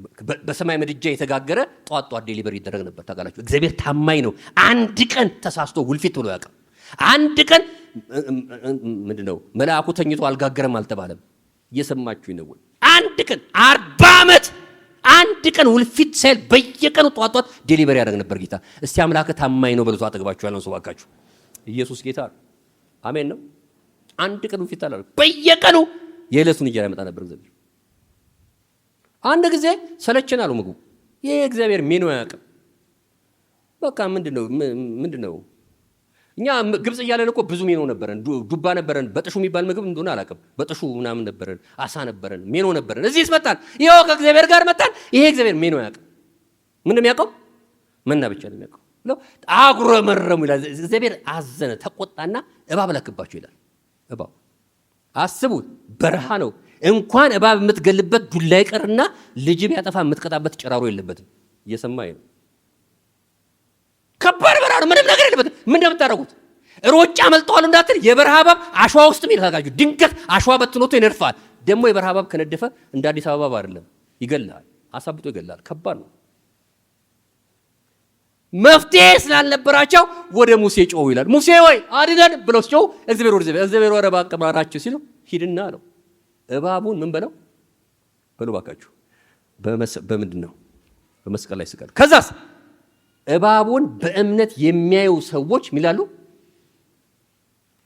Speaker 1: በሰማይ ምድጃ የተጋገረ ጧት ዴሊቨሪ ይደረግ ነበር። ታውቃላችሁ፣ እግዚአብሔር ታማኝ ነው። አንድ ቀን ተሳስቶ ውልፊት ብሎ ያውቃል። አንድ ቀን ምንድነው መልአኩ ተኝቶ አልጋገረም አልተባለም። እየሰማችሁ ነው ወይ? አንድ ቀን 40 ዓመት አንድ ቀን ውልፊት ሳይል በየቀኑ ጧት ዴሊቨሪ ያደርግ ነበር ጌታ። እስቲ አምላክ ታማኝ ነው በለቱ። አጠገባችሁ ያለውን ሰው ባካችሁ፣ ኢየሱስ ጌታ ነው። አሜን ነው። አንድ ቀን ውልፊት አላደረገም። በየቀኑ የዕለቱን እንጀራ ያመጣ ነበር እግዚአብሔር። አንድ ጊዜ ሰለቸን አሉ ምግቡ። ይሄ እግዚአብሔር ሜኑ አያውቅም። በቃ ምንድነው እኛ ግብጽ እያለን እኮ ብዙ ሜኖ ነበረን። ዱባ ነበረን፣ በጥሹ የሚባል ምግብ እንደሆነ አላውቅም። በጥሹ ምናምን ነበረን፣ አሳ ነበረን፣ ሜኖ ነበረን። እዚህ መጣን፣ ይኸው ከእግዚአብሔር ጋር መጣን። ይሄ እግዚአብሔር ሜኖ አያውቅም። ምንም ያውቀው መና ብቻ ነው የሚያውቀው ብለው አጉረመረሙ ይላል። እግዚአብሔር አዘነ፣ ተቆጣና እባብ ላክባቸው ይላል። እባብ አስቡት፣ በረሃ ነው። እንኳን እባብ የምትገልበት ዱላ ይቀርና ልጅ ቢያጠፋ የምትቀጣበት ጭራሮ የለበትም። እየሰማኝ ነው። ከባድ በረሃ ነው። ምንም ነገር የለበትም። ምን እንደምታደርጉት ሮጫ መልጠዋል እንዳትል፣ የበረሃ እባብ አሸዋ ውስጥ ይልካጋችሁ። ድንገት አሸዋ በትኖቶ ይነድፋል። ደግሞ የበረሃ እባብ ከነደፈ እንደ አዲስ አበባ አይደለም፣ ይገላል፣ አሳብጦ ይገላል። ከባድ ነው። መፍትሄ ስላልነበራቸው ወደ ሙሴ ጮሁ ይላል። ሙሴ ወይ አድነን ብለው ጮሁ። እግዚአብሔር ወደ እባብ ቀማራቸው ሲለው ሂድና አለው እባቡን ምን በለው ባካችሁ በምንድን ነው በመስቀል ላይ ስቀል። ከዛስ እባቡን በእምነት የሚያዩ ሰዎች ሚላሉ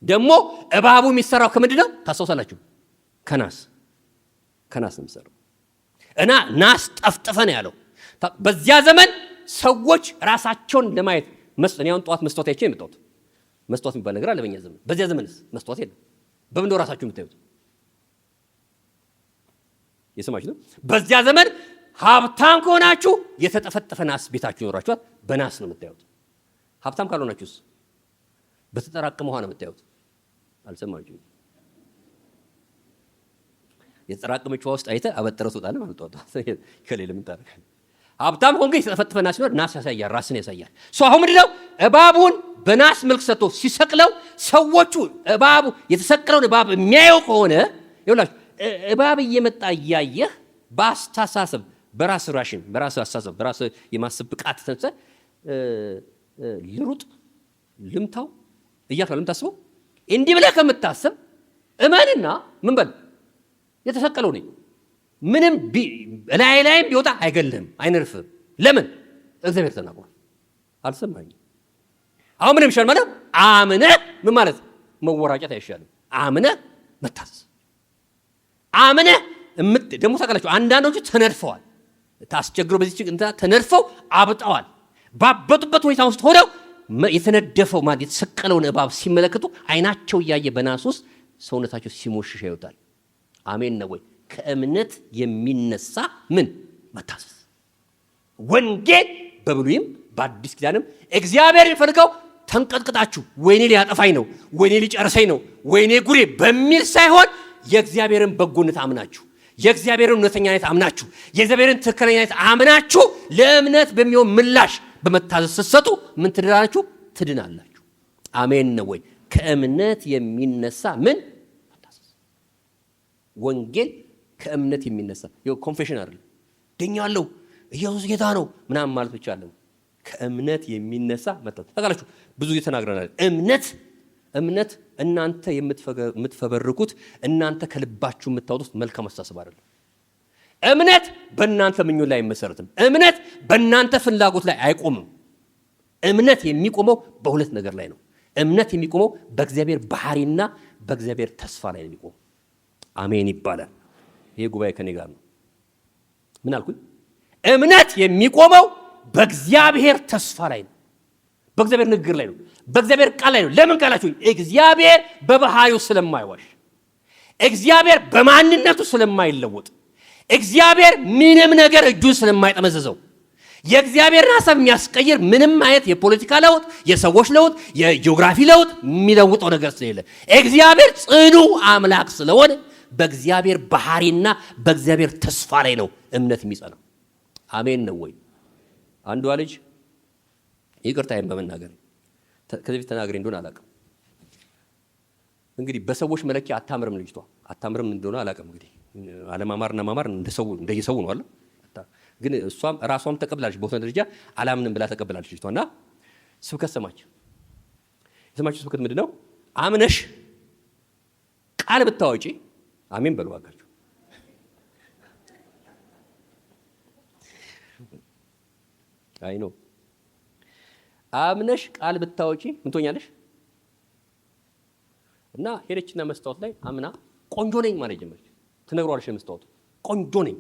Speaker 1: ደግሞ እባቡ የሚሰራው ከምንድን ነው ታስታውሳላችሁ? ከናስ ነው የሚሰራው። እና ናስ ጠፍጥፈን ያለው በዚያ ዘመን ሰዎች ራሳቸውን ለማየት መስጠኛውን ጧት መስታወት አይቼ የመጣሁት መስታወት የሚባል ነገር አለ በእኛ ዘመን። በዚያ ዘመንስ መስታወት የለም። በምን ነው ራሳችሁ የምታዩት? የሰማችሁ ነው። በዚያ ዘመን ሀብታም ከሆናችሁ የተጠፈጠፈ ናስ ቤታችሁ ይኖራችኋል። በናስ ነው የምታዩት። ሀብታም ካልሆናችሁስ በተጠራቀመ ውሃ ነው የምታዩት። አልሰማችሁም? የተጠራቀመች ውሃ ውስጥ አይተህ አበጥረህ ትወጣለህ ማለት ነው። ከሌለ ምን ታደርጋለህ? ሀብታም ሆንክ የተጠፈጠፈ ናስ ሲኖር ናስ ያሳያል፣ ራስን ያሳያል። አሁን ምንድነው እባቡን በናስ መልክ ሰጥቶ ሲሰቅለው ሰዎቹ እባቡ የተሰቀለውን እባብ የሚያየው ከሆነ ይኸውላችሁ እባብ እየመጣ እያየህ በአስተሳሰብ በራስ ራሽን በራስ አስተሳሰብ በራስ የማሰብ ብቃት ተንሰ ልሩጥ ልምታው እያልከው ልምታስበው እንዲህ ብለህ ከምታስብ እመንና ምን በል የተሰቀለው ነኝ ምንም ላይም ቢወጣ አይገልህም፣ አይነርፍም። ለምን? እግዚአብሔር ተናግሯል። አልሰማኝም? አሁን ምንም ይሻል ማለት አምነህ ምን ማለት መወራጨት አይሻልም። አምነህ መታዘዝ አምነህ ደግሞ ታውቃላችሁ አንዳንዶቹ ተነድፈዋል። ታስቸግረው በዚህ ችግር ተነድፈው አብጠዋል። ባበጡበት ሁኔታ ውስጥ ሆነው የተነደፈው ማለት የተሰቀለውን እባብ ሲመለከቱ አይናቸው እያየ በናስ ውስጥ ሰውነታቸው ሲሞሽሽ ይወጣል። አሜን ነው ወይ? ከእምነት የሚነሳ ምን መታዘዝ። ወንጌል በብሉይም በአዲስ ኪዳንም እግዚአብሔር የሚፈልገው ተንቀጥቅጣችሁ ወይኔ ሊያጠፋኝ ነው፣ ወይኔ ሊጨርሰኝ ነው፣ ወይኔ ጉሬ በሚል ሳይሆን የእግዚአብሔርን በጎነት አምናችሁ የእግዚአብሔርን እውነተኛነት አምናችሁ የእግዚአብሔርን ትክክለኛነት አምናችሁ ለእምነት በሚሆን ምላሽ በመታዘዝ ስትሰጡ ምን ትድናላችሁ? ትድናላችሁ። አሜን ነው ወይ? ከእምነት የሚነሳ ምን መታዘዝ። ወንጌል ከእምነት የሚነሳ ይኸው ኮንፌሽን አይደለም ድኛለሁ ኢየሱስ ጌታ ነው ምናምን ማለት ብቻ አይደለም። ከእምነት የሚነሳ መታዘዝ። ታውቃላችሁ ብዙ ጊዜ ተናግረናል። እምነት እናንተ የምትፈበርኩት እናንተ ከልባችሁ የምታወጡት መልካም አስተሳሰብ አይደለም። እምነት በእናንተ ምኞት ላይ አይመሰረትም። እምነት በእናንተ ፍላጎት ላይ አይቆምም። እምነት የሚቆመው በሁለት ነገር ላይ ነው። እምነት የሚቆመው በእግዚአብሔር ባህሪና በእግዚአብሔር ተስፋ ላይ ነው የሚቆመው። አሜን ይባላል። ይሄ ጉባኤ ከኔ ጋር ነው። ምን አልኩኝ? እምነት የሚቆመው በእግዚአብሔር ተስፋ ላይ ነው፣ በእግዚአብሔር ንግግር ላይ ነው፣ በእግዚአብሔር ቃል ላይ ነው። ለምን ቃላችሁ? እግዚአብሔር በባህሪው ስለማይዋሽ፣ እግዚአብሔር በማንነቱ ስለማይለወጥ፣ እግዚአብሔር ምንም ነገር እጁን ስለማይጠመዘዘው፣ የእግዚአብሔርን ሐሳብ የሚያስቀይር ምንም አይነት የፖለቲካ ለውጥ፣ የሰዎች ለውጥ፣ የጂኦግራፊ ለውጥ የሚለውጠው ነገር ስለሌለ እግዚአብሔር ጽኑ አምላክ ስለሆነ በእግዚአብሔር ባህሪና በእግዚአብሔር ተስፋ ላይ ነው እምነት የሚጸናው። አሜን ነው ወይ? አንዷ ልጅ ይቅርታዬን በመናገር ከዚህ በፊት ተናግሬ እንደሆነ አላውቅም። እንግዲህ በሰዎች መለኪያ አታምርም፣ ልጅቷ አታምርም እንደሆነ አላውቅም። እንግዲህ አለማማርና ማማር እንደየሰው ነው አለ። ግን እሷም ራሷም ተቀብላለች፣ በሆነ ደረጃ አላምንም ብላ ተቀብላለች ልጅቷ። እና ስብከት ሰማች። የሰማችው ስብከት ምንድን ነው? አምነሽ ቃል ብታወጪ አሜን በሉ እባካችሁ። አይ ነው አምነሽ ቃል ብታወጪ ምን ትሆኛለሽ? እና ሄደችና መስታወት ላይ አምና ቆንጆ ነኝ ማለት ጀመረች። ትነግሯለሽ መስታወቱ ቆንጆ ነኝ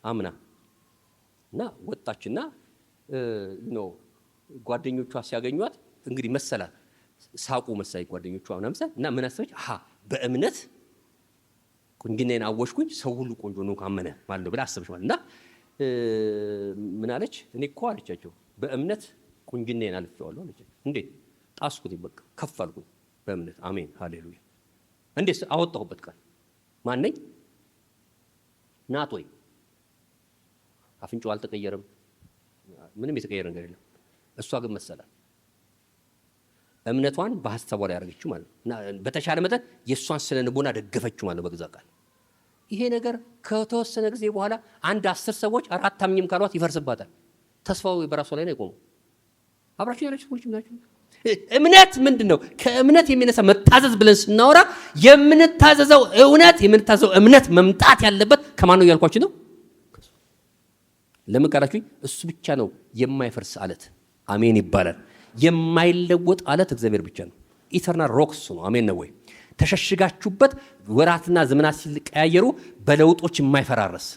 Speaker 1: አምና። እና ወጣችና ጓደኞቿ ሲያገኟት እንግዲህ መሰላት ሳቁ መሳይ ጓደኞቿ እና ምን አሰበች? በእምነት ቁንጅናዬን አወሽኩኝ፣ ሰው ሁሉ ቆንጆ ነው ካመነ ማለት ነው ብላ አሰበች ማለት። እና ምን አለች? እኔ እኮ አለቻቸው በእምነት ቁንጅናዬን አልፌዋለሁ አለቻቸው። እንዴት? ጣስኩት፣ በቃ ከፍ አልኩኝ በእምነት። አሜን ሃሌሉያ። እንዴት? አወጣሁበት ቃል ማነኝ? ናት ወይ? አፍንጫው አልተቀየረም፣ ምንም የተቀየረ ነገር የለም። እሷ ግን መሰላት እምነቷን በሐሳቧ ላይ ያደረገችው ማለት ነው። እና በተሻለ መጠን የእሷን ስነ ልቦና ደገፈችው ማለት ነው በገዛ ቃል። ይሄ ነገር ከተወሰነ ጊዜ በኋላ አንድ 10 ሰዎች አራት አምኝም ካሏት ይፈርስባታል። ተስፋው በራሷ ላይ ነው የቆመው። አብራችሁ ያላችሁ ሰዎች ናችሁ። እምነት ምንድን ነው? ከእምነት የሚነሳ መታዘዝ ብለን ስናወራ የምንታዘዘው እምነት መምጣት ያለበት ከማን ነው እያልኳችሁ ነው? ለምን ካላችሁኝ እሱ ብቻ ነው የማይፈርስ አለት። አሜን ይባላል። የማይለወጥ አለት እግዚአብሔር ብቻ ነው። ኢተርናል ሮክስ ነው። አሜን ነው ወይ? ተሸሽጋችሁበት ወራትና ዘመናት ሲቀያየሩ በለውጦች የማይፈራረስ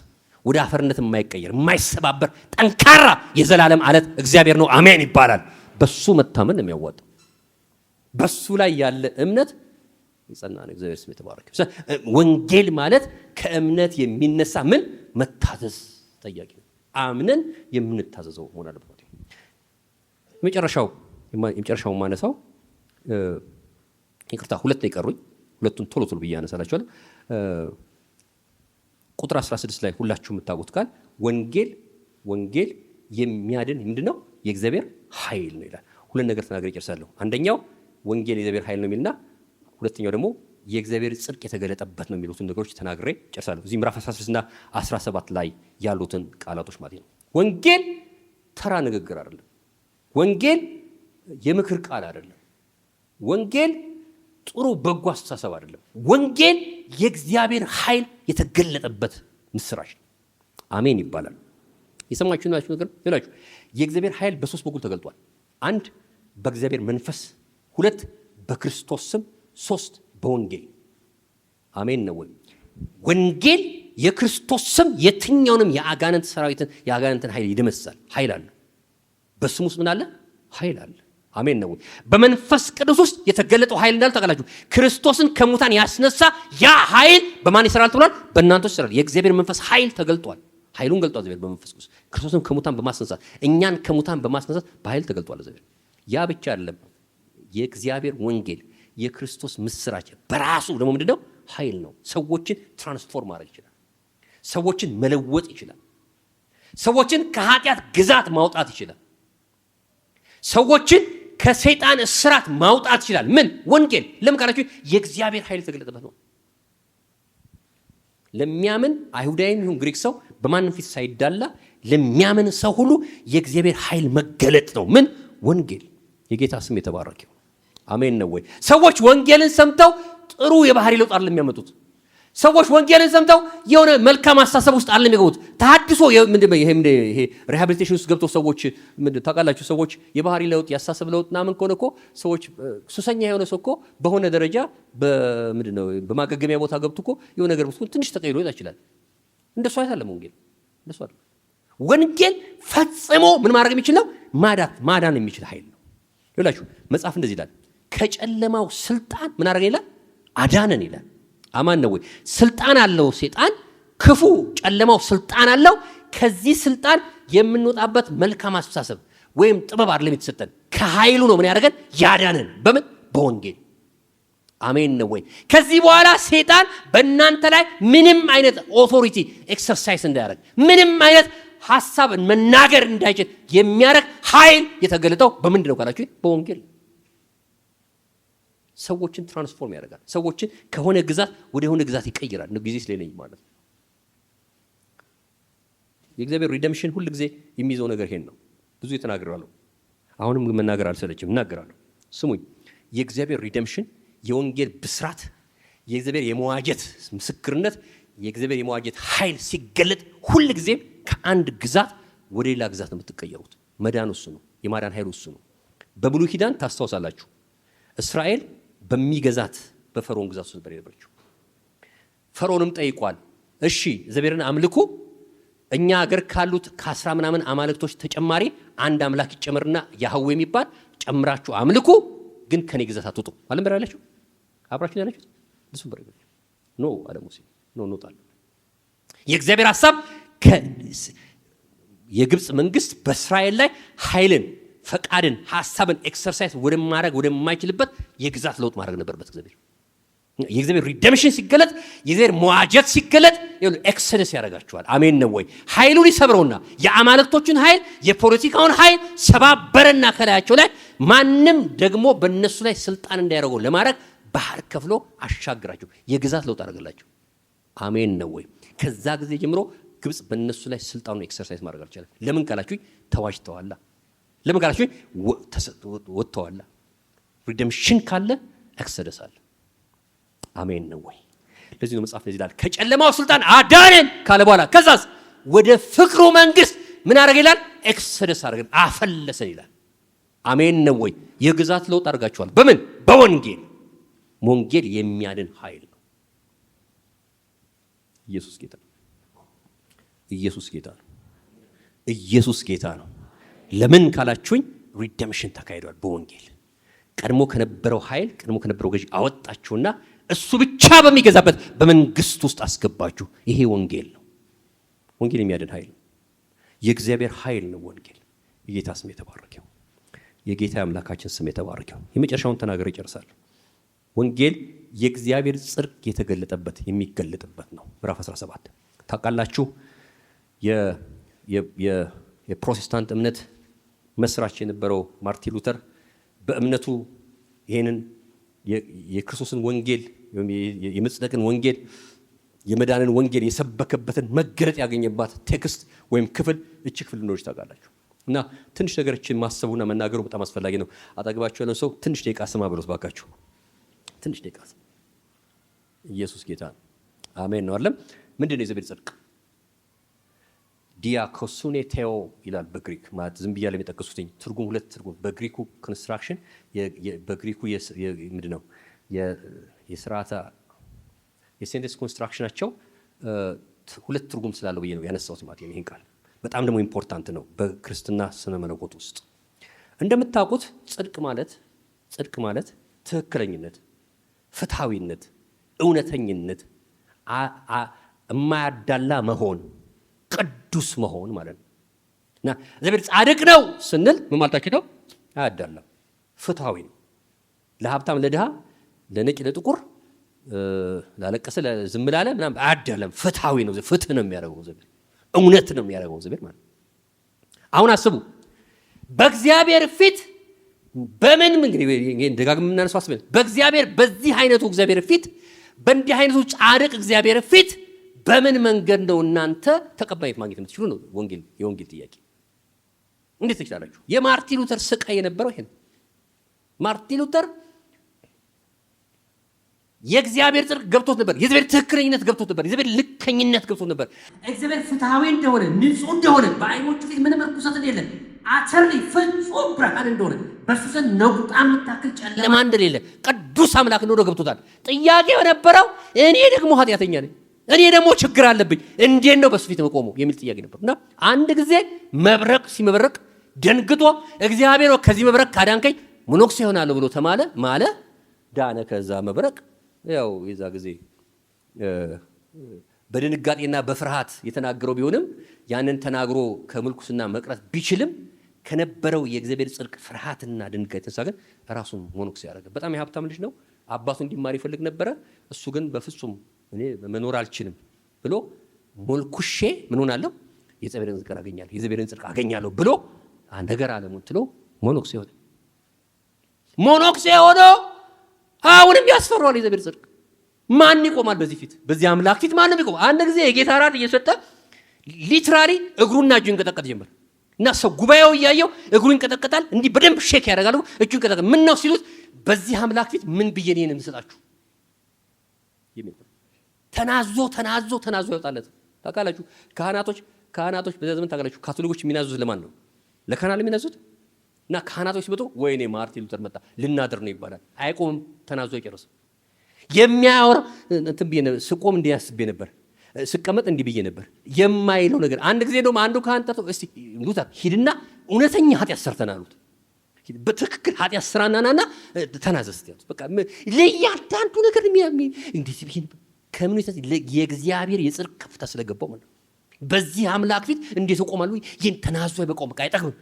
Speaker 1: ወደ አፈርነት የማይቀየር የማይሰባበር ጠንካራ የዘላለም አለት እግዚአብሔር ነው። አሜን ይባላል። በሱ መታመን ነው የሚያዋጣው። በሱ ላይ ያለ እምነት ይጸና ነው። እግዚአብሔር ስም የተባረከ። ወንጌል ማለት ከእምነት የሚነሳ ምን መታዘዝ ጠያቂ ነው። አምነን የምንታዘዘው መሆን አለበት። የመጨረሻው ማነሳው ይቅርታ፣ ሁለት ነው የቀሩኝ። ሁለቱን ቶሎ ብዬ አነሳላችኋለሁ። ቁጥር 16 ላይ ሁላችሁ የምታውቁት ቃል ወንጌል የሚያድን ምንድነው? የእግዚአብሔር ኃይል ነው ይላል። ሁለት ነገር ተናግሬ እጨርሳለሁ። አንደኛው ወንጌል የእግዚአብሔር ኃይል ነው የሚልና ሁለተኛው ደግሞ የእግዚአብሔር ጽድቅ የተገለጠበት ነው የሚሉትን ነገሮች ተናግሬ እጨርሳለሁ። እዚህ ምዕራፍ 16 እና 17 ላይ ያሉትን ቃላቶች ማለት ነው። ወንጌል ተራ ንግግር አይደለም። ወንጌል የምክር ቃል አይደለም። ወንጌል ጥሩ በጎ አስተሳሰብ አይደለም። ወንጌል የእግዚአብሔር ኃይል የተገለጠበት ምስራች ነው። አሜን ይባላል። የሰማችሁ ናችሁ ነገር ይላችሁ። የእግዚአብሔር ኃይል በሶስት በኩል ተገልጧል። አንድ በእግዚአብሔር መንፈስ፣ ሁለት በክርስቶስ ስም፣ ሶስት በወንጌል። አሜን ነው ወይ? ወንጌል የክርስቶስ ስም የትኛውንም የአጋንንት ሰራዊትን የአጋንንትን ኃይል ይደመስሳል። ኃይል አለ። በስሙ ውስጥ ምን አለ? ኃይል አለ። አሜን ነው ወይ? በመንፈስ ቅዱስ ውስጥ የተገለጠው ኃይል እንዳለ ታውቃላችሁ። ክርስቶስን ከሙታን ያስነሳ ያ ኃይል በማን ይሰራል ተብሏል? በእናንተ ውስጥ ይሰራል። የእግዚአብሔር መንፈስ ኃይል ተገልጧል። ኃይሉን ገልጧል እግዚአብሔር በመንፈስ ቅዱስ። ክርስቶስን ከሙታን በማስነሳት እኛን ከሙታን በማስነሳት በኃይል ተገልጧል እግዚአብሔር። ያ ብቻ አይደለም። የእግዚአብሔር ወንጌል የክርስቶስ ምስራች በራሱ ደግሞ ምንድነው? ኃይል ነው። ሰዎችን ትራንስፎርም ማድረግ ይችላል። ሰዎችን መለወጥ ይችላል። ሰዎችን ከኃጢአት ግዛት ማውጣት ይችላል። ሰዎችን ከሰይጣን እስራት ማውጣት ይችላል። ምን? ወንጌል። ለምን ካላችሁ የእግዚአብሔር ኃይል ተገለጠበት ነው። ለሚያምን አይሁዳዊም ይሁን ግሪክ ሰው በማንም ፊት ሳይዳላ ለሚያምን ሰው ሁሉ የእግዚአብሔር ኃይል መገለጥ ነው። ምን? ወንጌል። የጌታ ስም የተባረከ ይሁን። አሜን ነው ወይ? ሰዎች ወንጌልን ሰምተው ጥሩ የባህሪ ለውጥ አይደለም የሚያመጡት። ሰዎች ወንጌልን ሰምተው የሆነ መልካም አስተሳሰብ ውስጥ አይደለም የሚገቡት። ተሐድሶ ይሄ ሪሃቢሊቴሽን ውስጥ ገብተው ሰዎች ታውቃላችሁ፣ ሰዎች የባህሪ ለውጥ ያስተሳሰብ ለውጥ ምናምን ከሆነ እኮ ሰዎች ሱሰኛ የሆነ ሰው እኮ በሆነ ደረጃ በማገገሚያ ቦታ ገብቶ እኮ የሆነ ነገር ውስጥ ትንሽ ተቀይሮ ይችላል። እንደሱ አይደለም ወንጌል። እንደሱ አይደለም ወንጌል። ፈጽሞ ምን ማድረግ የሚችል ነው? ማዳን የሚችል ኃይል ነው። ይላችሁ መጽሐፍ እንደዚህ ይላል፣ ከጨለማው ስልጣን ምን አደረገ ይላል? አዳነን ይላል። አማን ነው ወይ? ስልጣን አለው ሰይጣን፣ ክፉ ጨለማው ስልጣን አለው። ከዚህ ስልጣን የምንወጣበት መልካም አስተሳሰብ ወይም ጥበብ አይደለም የተሰጠን፣ ከኃይሉ ነው ምን ያደረገን? ያዳነን። በምን? በወንጌል። አሜን ነው ወይ? ከዚህ በኋላ ሰይጣን በእናንተ ላይ ምንም አይነት ኦቶሪቲ ኤክሰርሳይዝ እንዳያደርግ፣ ምንም አይነት ሐሳብ መናገር እንዳይችል የሚያደርግ ኃይል የተገለጠው በምንድን ነው ካላችሁ? በወንጌል። ሰዎችን ትራንስፎርም ያደርጋል። ሰዎችን ከሆነ ግዛት ወደ ሆነ ግዛት ይቀይራል። ነው ጊዜ ስለሌለኝ ማለት ነው። የእግዚአብሔር ሪደምሽን ሁሉ ጊዜ የሚይዘው ነገር ይሄን ነው። ብዙ የተናገራለሁ፣ አሁንም መናገር አልሰለችም፣ እናገራለሁ። ስሙኝ። የእግዚአብሔር ሪደምሽን፣ የወንጌል ብስራት፣ የእግዚአብሔር የመዋጀት ምስክርነት፣ የእግዚአብሔር የመዋጀት ኃይል ሲገለጥ ሁሉ ጊዜ ከአንድ ግዛት ወደ ሌላ ግዛት ነው የምትቀየሩት። መዳን እሱ ነው። የማዳን ኃይል እሱ ነው። በብሉይ ኪዳን ታስታውሳላችሁ፣ እስራኤል በሚገዛት በፈርዖን ግዛት ውስጥ ነበር የነበረችው። ፈርዖንም ጠይቋል፣ እሺ እግዚአብሔርን አምልኩ፣ እኛ ሀገር ካሉት ከ10 ምናምን አማልክቶች ተጨማሪ አንድ አምላክ ይጨመርና ያህዌ የሚባል ጨምራችሁ አምልኩ፣ ግን ከኔ ግዛት አትውጡ ማለት ነበር ያላችሁ። አብራችሁ ያላችሁ እሱ ነበር ያላችሁ። ኖ አለ ሙሴ፣ ኖ እንውጣለን። የእግዚአብሔር ሐሳብ የግብፅ መንግስት በእስራኤል ላይ ኃይልን፣ ፈቃድን፣ ሐሳብን ኤክሰርሳይዝ ወደማይችልበት የግዛት ለውጥ ማድረግ ነበርበት እግዚአብሔር። የእግዚአብሔር ሪደምሽን ሲገለጥ፣ የእግዚአብሔር መዋጀት ሲገለጥ ኤክሰደስ ያደርጋቸዋል። አሜን ነው ወይ? ኃይሉን ይሰብረውና የአማልክቶችን ኃይል፣ የፖለቲካውን ኃይል ሰባበረና ከላያቸው ላይ ማንም ደግሞ በእነሱ ላይ ስልጣን እንዳያደርገው ለማድረግ ባህር ከፍሎ አሻግራቸው፣ የግዛት ለውጥ አደረገላቸው። አሜን ነው ወይ? ከዛ ጊዜ ጀምሮ ግብፅ በእነሱ ላይ ስልጣኑን ኤክሰርሳይዝ ማድረግ አልቻለም። ለምን ካላችሁ ተዋጅተዋላ። ለምን ካላችሁ ወጥተዋላ። ሪደምሽን ካለ ኤክሰደስ አለ። አሜን ነው ወይ? ለዚህ ነው መጽሐፍ ለዚህ ይላል ከጨለማው ስልጣን አዳነን ካለ በኋላ ከዛስ ወደ ፍቅሩ መንግስት ምን አደረገ ይላል? ኤክሰደስ አደረገን፣ አፈለሰን ይላል። አሜን ነው ወይ? የግዛት ለውጥ አድርጋችኋል። በምን? በወንጌል። ወንጌል የሚያድን ኃይል ነው። ኢየሱስ ጌታ ነው። ኢየሱስ ጌታ ነው። ኢየሱስ ጌታ ነው። ለምን ካላችሁኝ ሪደምሽን ተካሂዷል በወንጌል። ቀድሞ ከነበረው ኃይል ቀድሞ ከነበረው ገዥ አወጣችሁና እሱ ብቻ በሚገዛበት በመንግስት ውስጥ አስገባችሁ። ይሄ ወንጌል ነው። ወንጌል የሚያድን ኃይል ነው። የእግዚአብሔር ኃይል ነው ወንጌል። የጌታ ስም የተባረከው። የጌታ አምላካችን ስም የተባረከው። የመጨረሻውን ተናገር ይጨርሳል። ወንጌል የእግዚአብሔር ጽድቅ የተገለጠበት የሚገለጥበት ነው። ምዕራፍ 17 ታውቃላችሁ። የፕሮቴስታንት እምነት መስራች የነበረው ማርቲን ሉተር በእምነቱ ይሄንን የክርስቶስን ወንጌል የመጽደቅን ወንጌል የመዳንን ወንጌል የሰበከበትን መገለጥ ያገኘባት ቴክስት ወይም ክፍል እቺ ክፍል እንደሆነች ታውቃላችሁ። እና ትንሽ ነገሮችን ማሰቡና መናገሩ በጣም አስፈላጊ ነው። አጠገባችሁ ያለው ሰው ትንሽ ደቂቃ ስማ ብሎት ባካችሁ፣ ትንሽ ደቂቃ ስማ። ኢየሱስ ጌታ ነው። አሜን ነው አይደለም? ምንድን ነው የእግዚአብሔር ጽድቅ? ዲያኮሱኔ ቴዎ ይላል በግሪክ። ማለት ዝም ብያለሁ የጠቀሱትኝ ትርጉም፣ ሁለት ትርጉም በግሪኩ ኮንስትራክሽን፣ በግሪኩ ምንድን ነው የስርዓተ የሴንቴንስ ኮንስትራክሽናቸው ሁለት ትርጉም ስላለው ብዬ ነው ያነሳሁት ማለት ነው። ይሄን ቃል በጣም ደግሞ ኢምፖርታንት ነው በክርስትና ስነ መለኮት ውስጥ። እንደምታውቁት ጽድቅ ማለት ትክክለኝነት፣ ፍትሃዊነት፣ እውነተኝነት፣ የማያዳላ መሆን፣ ቅዱስ መሆን ማለት ነው። እና እግዚአብሔር ጻድቅ ነው ስንል ምን ማለታችን ነው? አያዳላም፣ ፍትሃዊ ነው። ለሀብታም ለድሃ፣ ለነጭ ለጥቁር፣ ላለቀሰ ለዝም ላለ ምናምን አያዳላም፣ ፍትሃዊ ነው። ፍትህ ነው የሚያደርገው እግዚአብሔር፣ እውነት ነው የሚያደርገው እግዚአብሔር ማለት። አሁን አስቡ፣ በእግዚአብሔር ፊት በምን እንግዲህ ደጋግመን የምናነሳው አስበን፣ በእግዚአብሔር በዚህ አይነቱ እግዚአብሔር ፊት በእንዲህ አይነቱ ጻድቅ እግዚአብሔር ፊት በምን መንገድ ነው እናንተ ተቀባይነት ማግኘት የምትችሉ ነው የወንጌል ጥያቄ። እንዴት ትችላላችሁ? የማርቲን ሉተር ስቃይ የነበረው ይሄ ነው። ማርቲን ሉተር የእግዚአብሔር ጽድቅ ገብቶት ነበር። የእግዚአብሔር ትክክለኝነት ገብቶት ነበር። የእግዚአብሔር ልከኝነት ገብቶት ነበር። እግዚአብሔር ፍትሃዊ እንደሆነ፣ ንጹህ እንደሆነ፣ በዓይኖቹ ፊት ምንም ርኩሰት እንደሌለ፣ አተርሊ ፍጹም ብርሃን እንደሆነ፣ በሱ ዘንድ ነቁጣ የምታክል ጨለማ እንደሌለ ቅዱስ አምላክ እንደሆነ ገብቶታል። ጥያቄው የነበረው እኔ ደግሞ ኃጢአተኛ ነኝ፣ እኔ ደግሞ ችግር አለብኝ፣ እንዴት ነው በሱ ፊት መቆመው የሚል ጥያቄ ነበር። እና አንድ ጊዜ መብረቅ ሲመብረቅ ደንግጦ እግዚአብሔር ከዚህ መብረቅ ካዳንከኝ ሞኖክስ ይሆናል ብሎ ማለ ዳነ። ከዛ መብረቅ ያው የዛ ጊዜ በድንጋጤና በፍርሃት የተናገረው ቢሆንም ያንን ተናግሮ ከምልኩስና መቅረት ቢችልም ከነበረው የእግዚአብሔር ጽድቅ ፍርሃትና ድንጋጤ የተነሳ ግን ራሱን ሞኖክስ ያደረገ በጣም የሀብታም ልጅ ነው። አባቱ እንዲማር ይፈልግ ነበረ። እሱ ግን በፍጹም እኔ መኖር አልችልም ብሎ ሞልኩሼ ምን ሆናለሁ የእግዚአብሔርን ጽድቅ አገኛለሁ፣ የእግዚአብሔርን ጽድቅ አገኛለሁ ብሎ ነገር ዓለሙን ትሎ ሞኖክስ ሆነ። አሁንም ያስፈራዋል የእግዚአብሔር ጽድቅ። ማን ይቆማል በዚህ ፊት? በዚህ አምላክ ፊት ማንም ይቆማል? አንድ ጊዜ የጌታ ራት እየሰጠ ሊትራሊ እግሩና እጁ ይንቀጠቀጥ ጀመር እና ሰው ጉባኤው እያየው እግሩ ይንቀጠቀጣል። እንዲህ በደንብ ሼክ ያደርጋሉ። እጁ ይንቀጠቀጥ። ምን ነው ሲሉት በዚህ አምላክ ፊት ምን ብዬ ነው የምሰጣችሁ? ተናዞ ያወጣለት። ታውቃላችሁ ካህናቶች በዛ ዘመን ታውቃላችሁ ካቶሊኮች የሚናዙት ለማን ነው? ለካህናት የሚናዙት። እና ካህናቶች ሲመጡ ወይኔ ማርቲን ሉተር መጣ ልናድር ነው ይባላል። አይቆምም፣ ተናዞ አይጨርስም። የሚያወራ እንትን ብዬ ነበር፣ ስቆም እንዲህ አስቤ ነበር፣ ስቀመጥ እንዲህ ብዬ ነበር የማይለው ነገር። አንድ ጊዜ ደግሞ አንዱ ካህን ጠርቶ እስቲ ሉተር ሂድና እውነተኛ ኃጢአት ሰርተናል አሉት። በትክክል ኃጢአት ስራናና ተናዘዝ ያሉት። በቃ ለእያንዳንዱ ነገር እንዴት ብዬ ነበር ከምኑ የእግዚአብሔር የጽድቅ ከፍታ ስለገባው ማለት ነው። በዚህ አምላክ ፊት እንዴት እቆማለሁ? ይህን ተናዞ አይበቃውም፣ በቃ አይጠቅምም።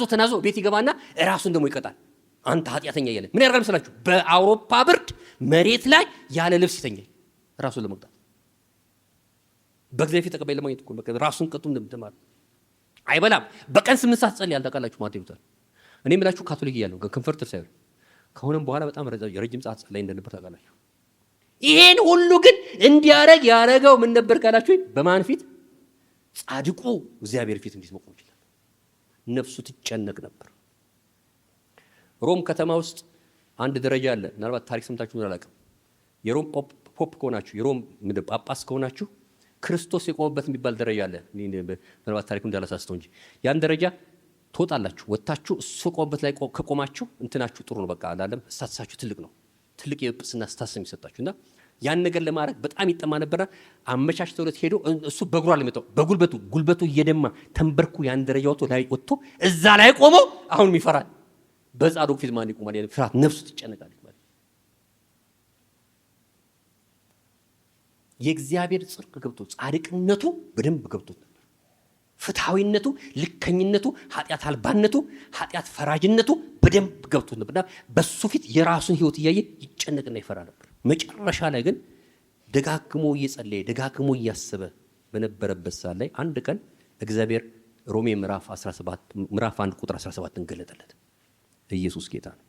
Speaker 1: ተናዞ ቤት ይገባና ራሱን ደግሞ ይቀጣል። አንተ ኃጢአተኛ እያለ ምን ያደርጋል መሰላችሁ? በአውሮፓ ብርድ መሬት ላይ ያለ ልብስ ይተኛል ራሱን ለመቅጣት። በእግዚአብሔር ፊት ተቀባይ ለማግኘት እኮ በቃ ራሱን ቀጡ እንደምትማር አይበላም። በቀን 8 ሰዓት ጸልያል። ታውቃላችሁ ማርቲን ሉተር። እኔ የምላችሁ ካቶሊክ እያለሁ ኮንፈርተር ሳይሆን ከሆነም በኋላ በጣም ረጅም ሰዓት ጸልይ እንደነበር ታውቃላችሁ። ይሄን ሁሉ ግን እንዲያረግ ያረገው ምን ነበር ካላችሁ? በማን ፊት? ጻድቁ እግዚአብሔር ፊት እንዴት መቆም ይችላል? ነፍሱ ትጨነቅ ነበር። ሮም ከተማ ውስጥ አንድ ደረጃ አለ። ምናልባት ታሪክ ሰምታችሁ ነው አላውቅም። የሮም ፖፕ ከሆናችሁ የሮም ጳጳስ ከሆናችሁ ክርስቶስ የቆመበት የሚባል ደረጃ አለ። ምናልባት ታሪኩ እንዳላሳስተው እንጂ ያን ደረጃ ትወጣላችሁ። ወጣችሁ እሱ ቆበት ላይ ከቆማችሁ እንትናችሁ ጥሩ ነው። በቃ አላለም ስታትሳችሁ ትልቅ ነው። ትልቅ የጵጵስና ስታትስ የሚሰጣችሁና ያን ነገር ለማድረግ በጣም ይጠማ ነበረ። አመቻችተውለት ሄዶ እሱ በእግሩ አልመጣው ጉልበቱ እየደማ ተንበርኩ ያን ደረጃ ወጥቶ እዛ ላይ ቆሞ አሁን ይፈራል። በጻድቁ ፊት ማን ይቆማል? ፍርሃት ነፍሱ ትጨነቃለች ማለት የእግዚአብሔር ጽድቅ ገብቶ ጻድቅነቱ በደንብ ገብቶት ነበር። ፍትሐዊነቱ፣ ልከኝነቱ፣ ኃጢአት አልባነቱ፣ ኃጢአት ፈራጅነቱ በደንብ ገብቶት ነበርና በሱ ፊት የራሱን ህይወት እያየ ይጨነቅና ይፈራ ነበር። መጨረሻ ላይ ግን ደጋግሞ እየጸለየ ደጋግሞ እያሰበ በነበረበት ሰዓት ላይ አንድ ቀን እግዚአብሔር ሮሜ ምዕራፍ 1 ቁጥር 17 ገለጠለት። ኢየሱስ ጌታ ነው።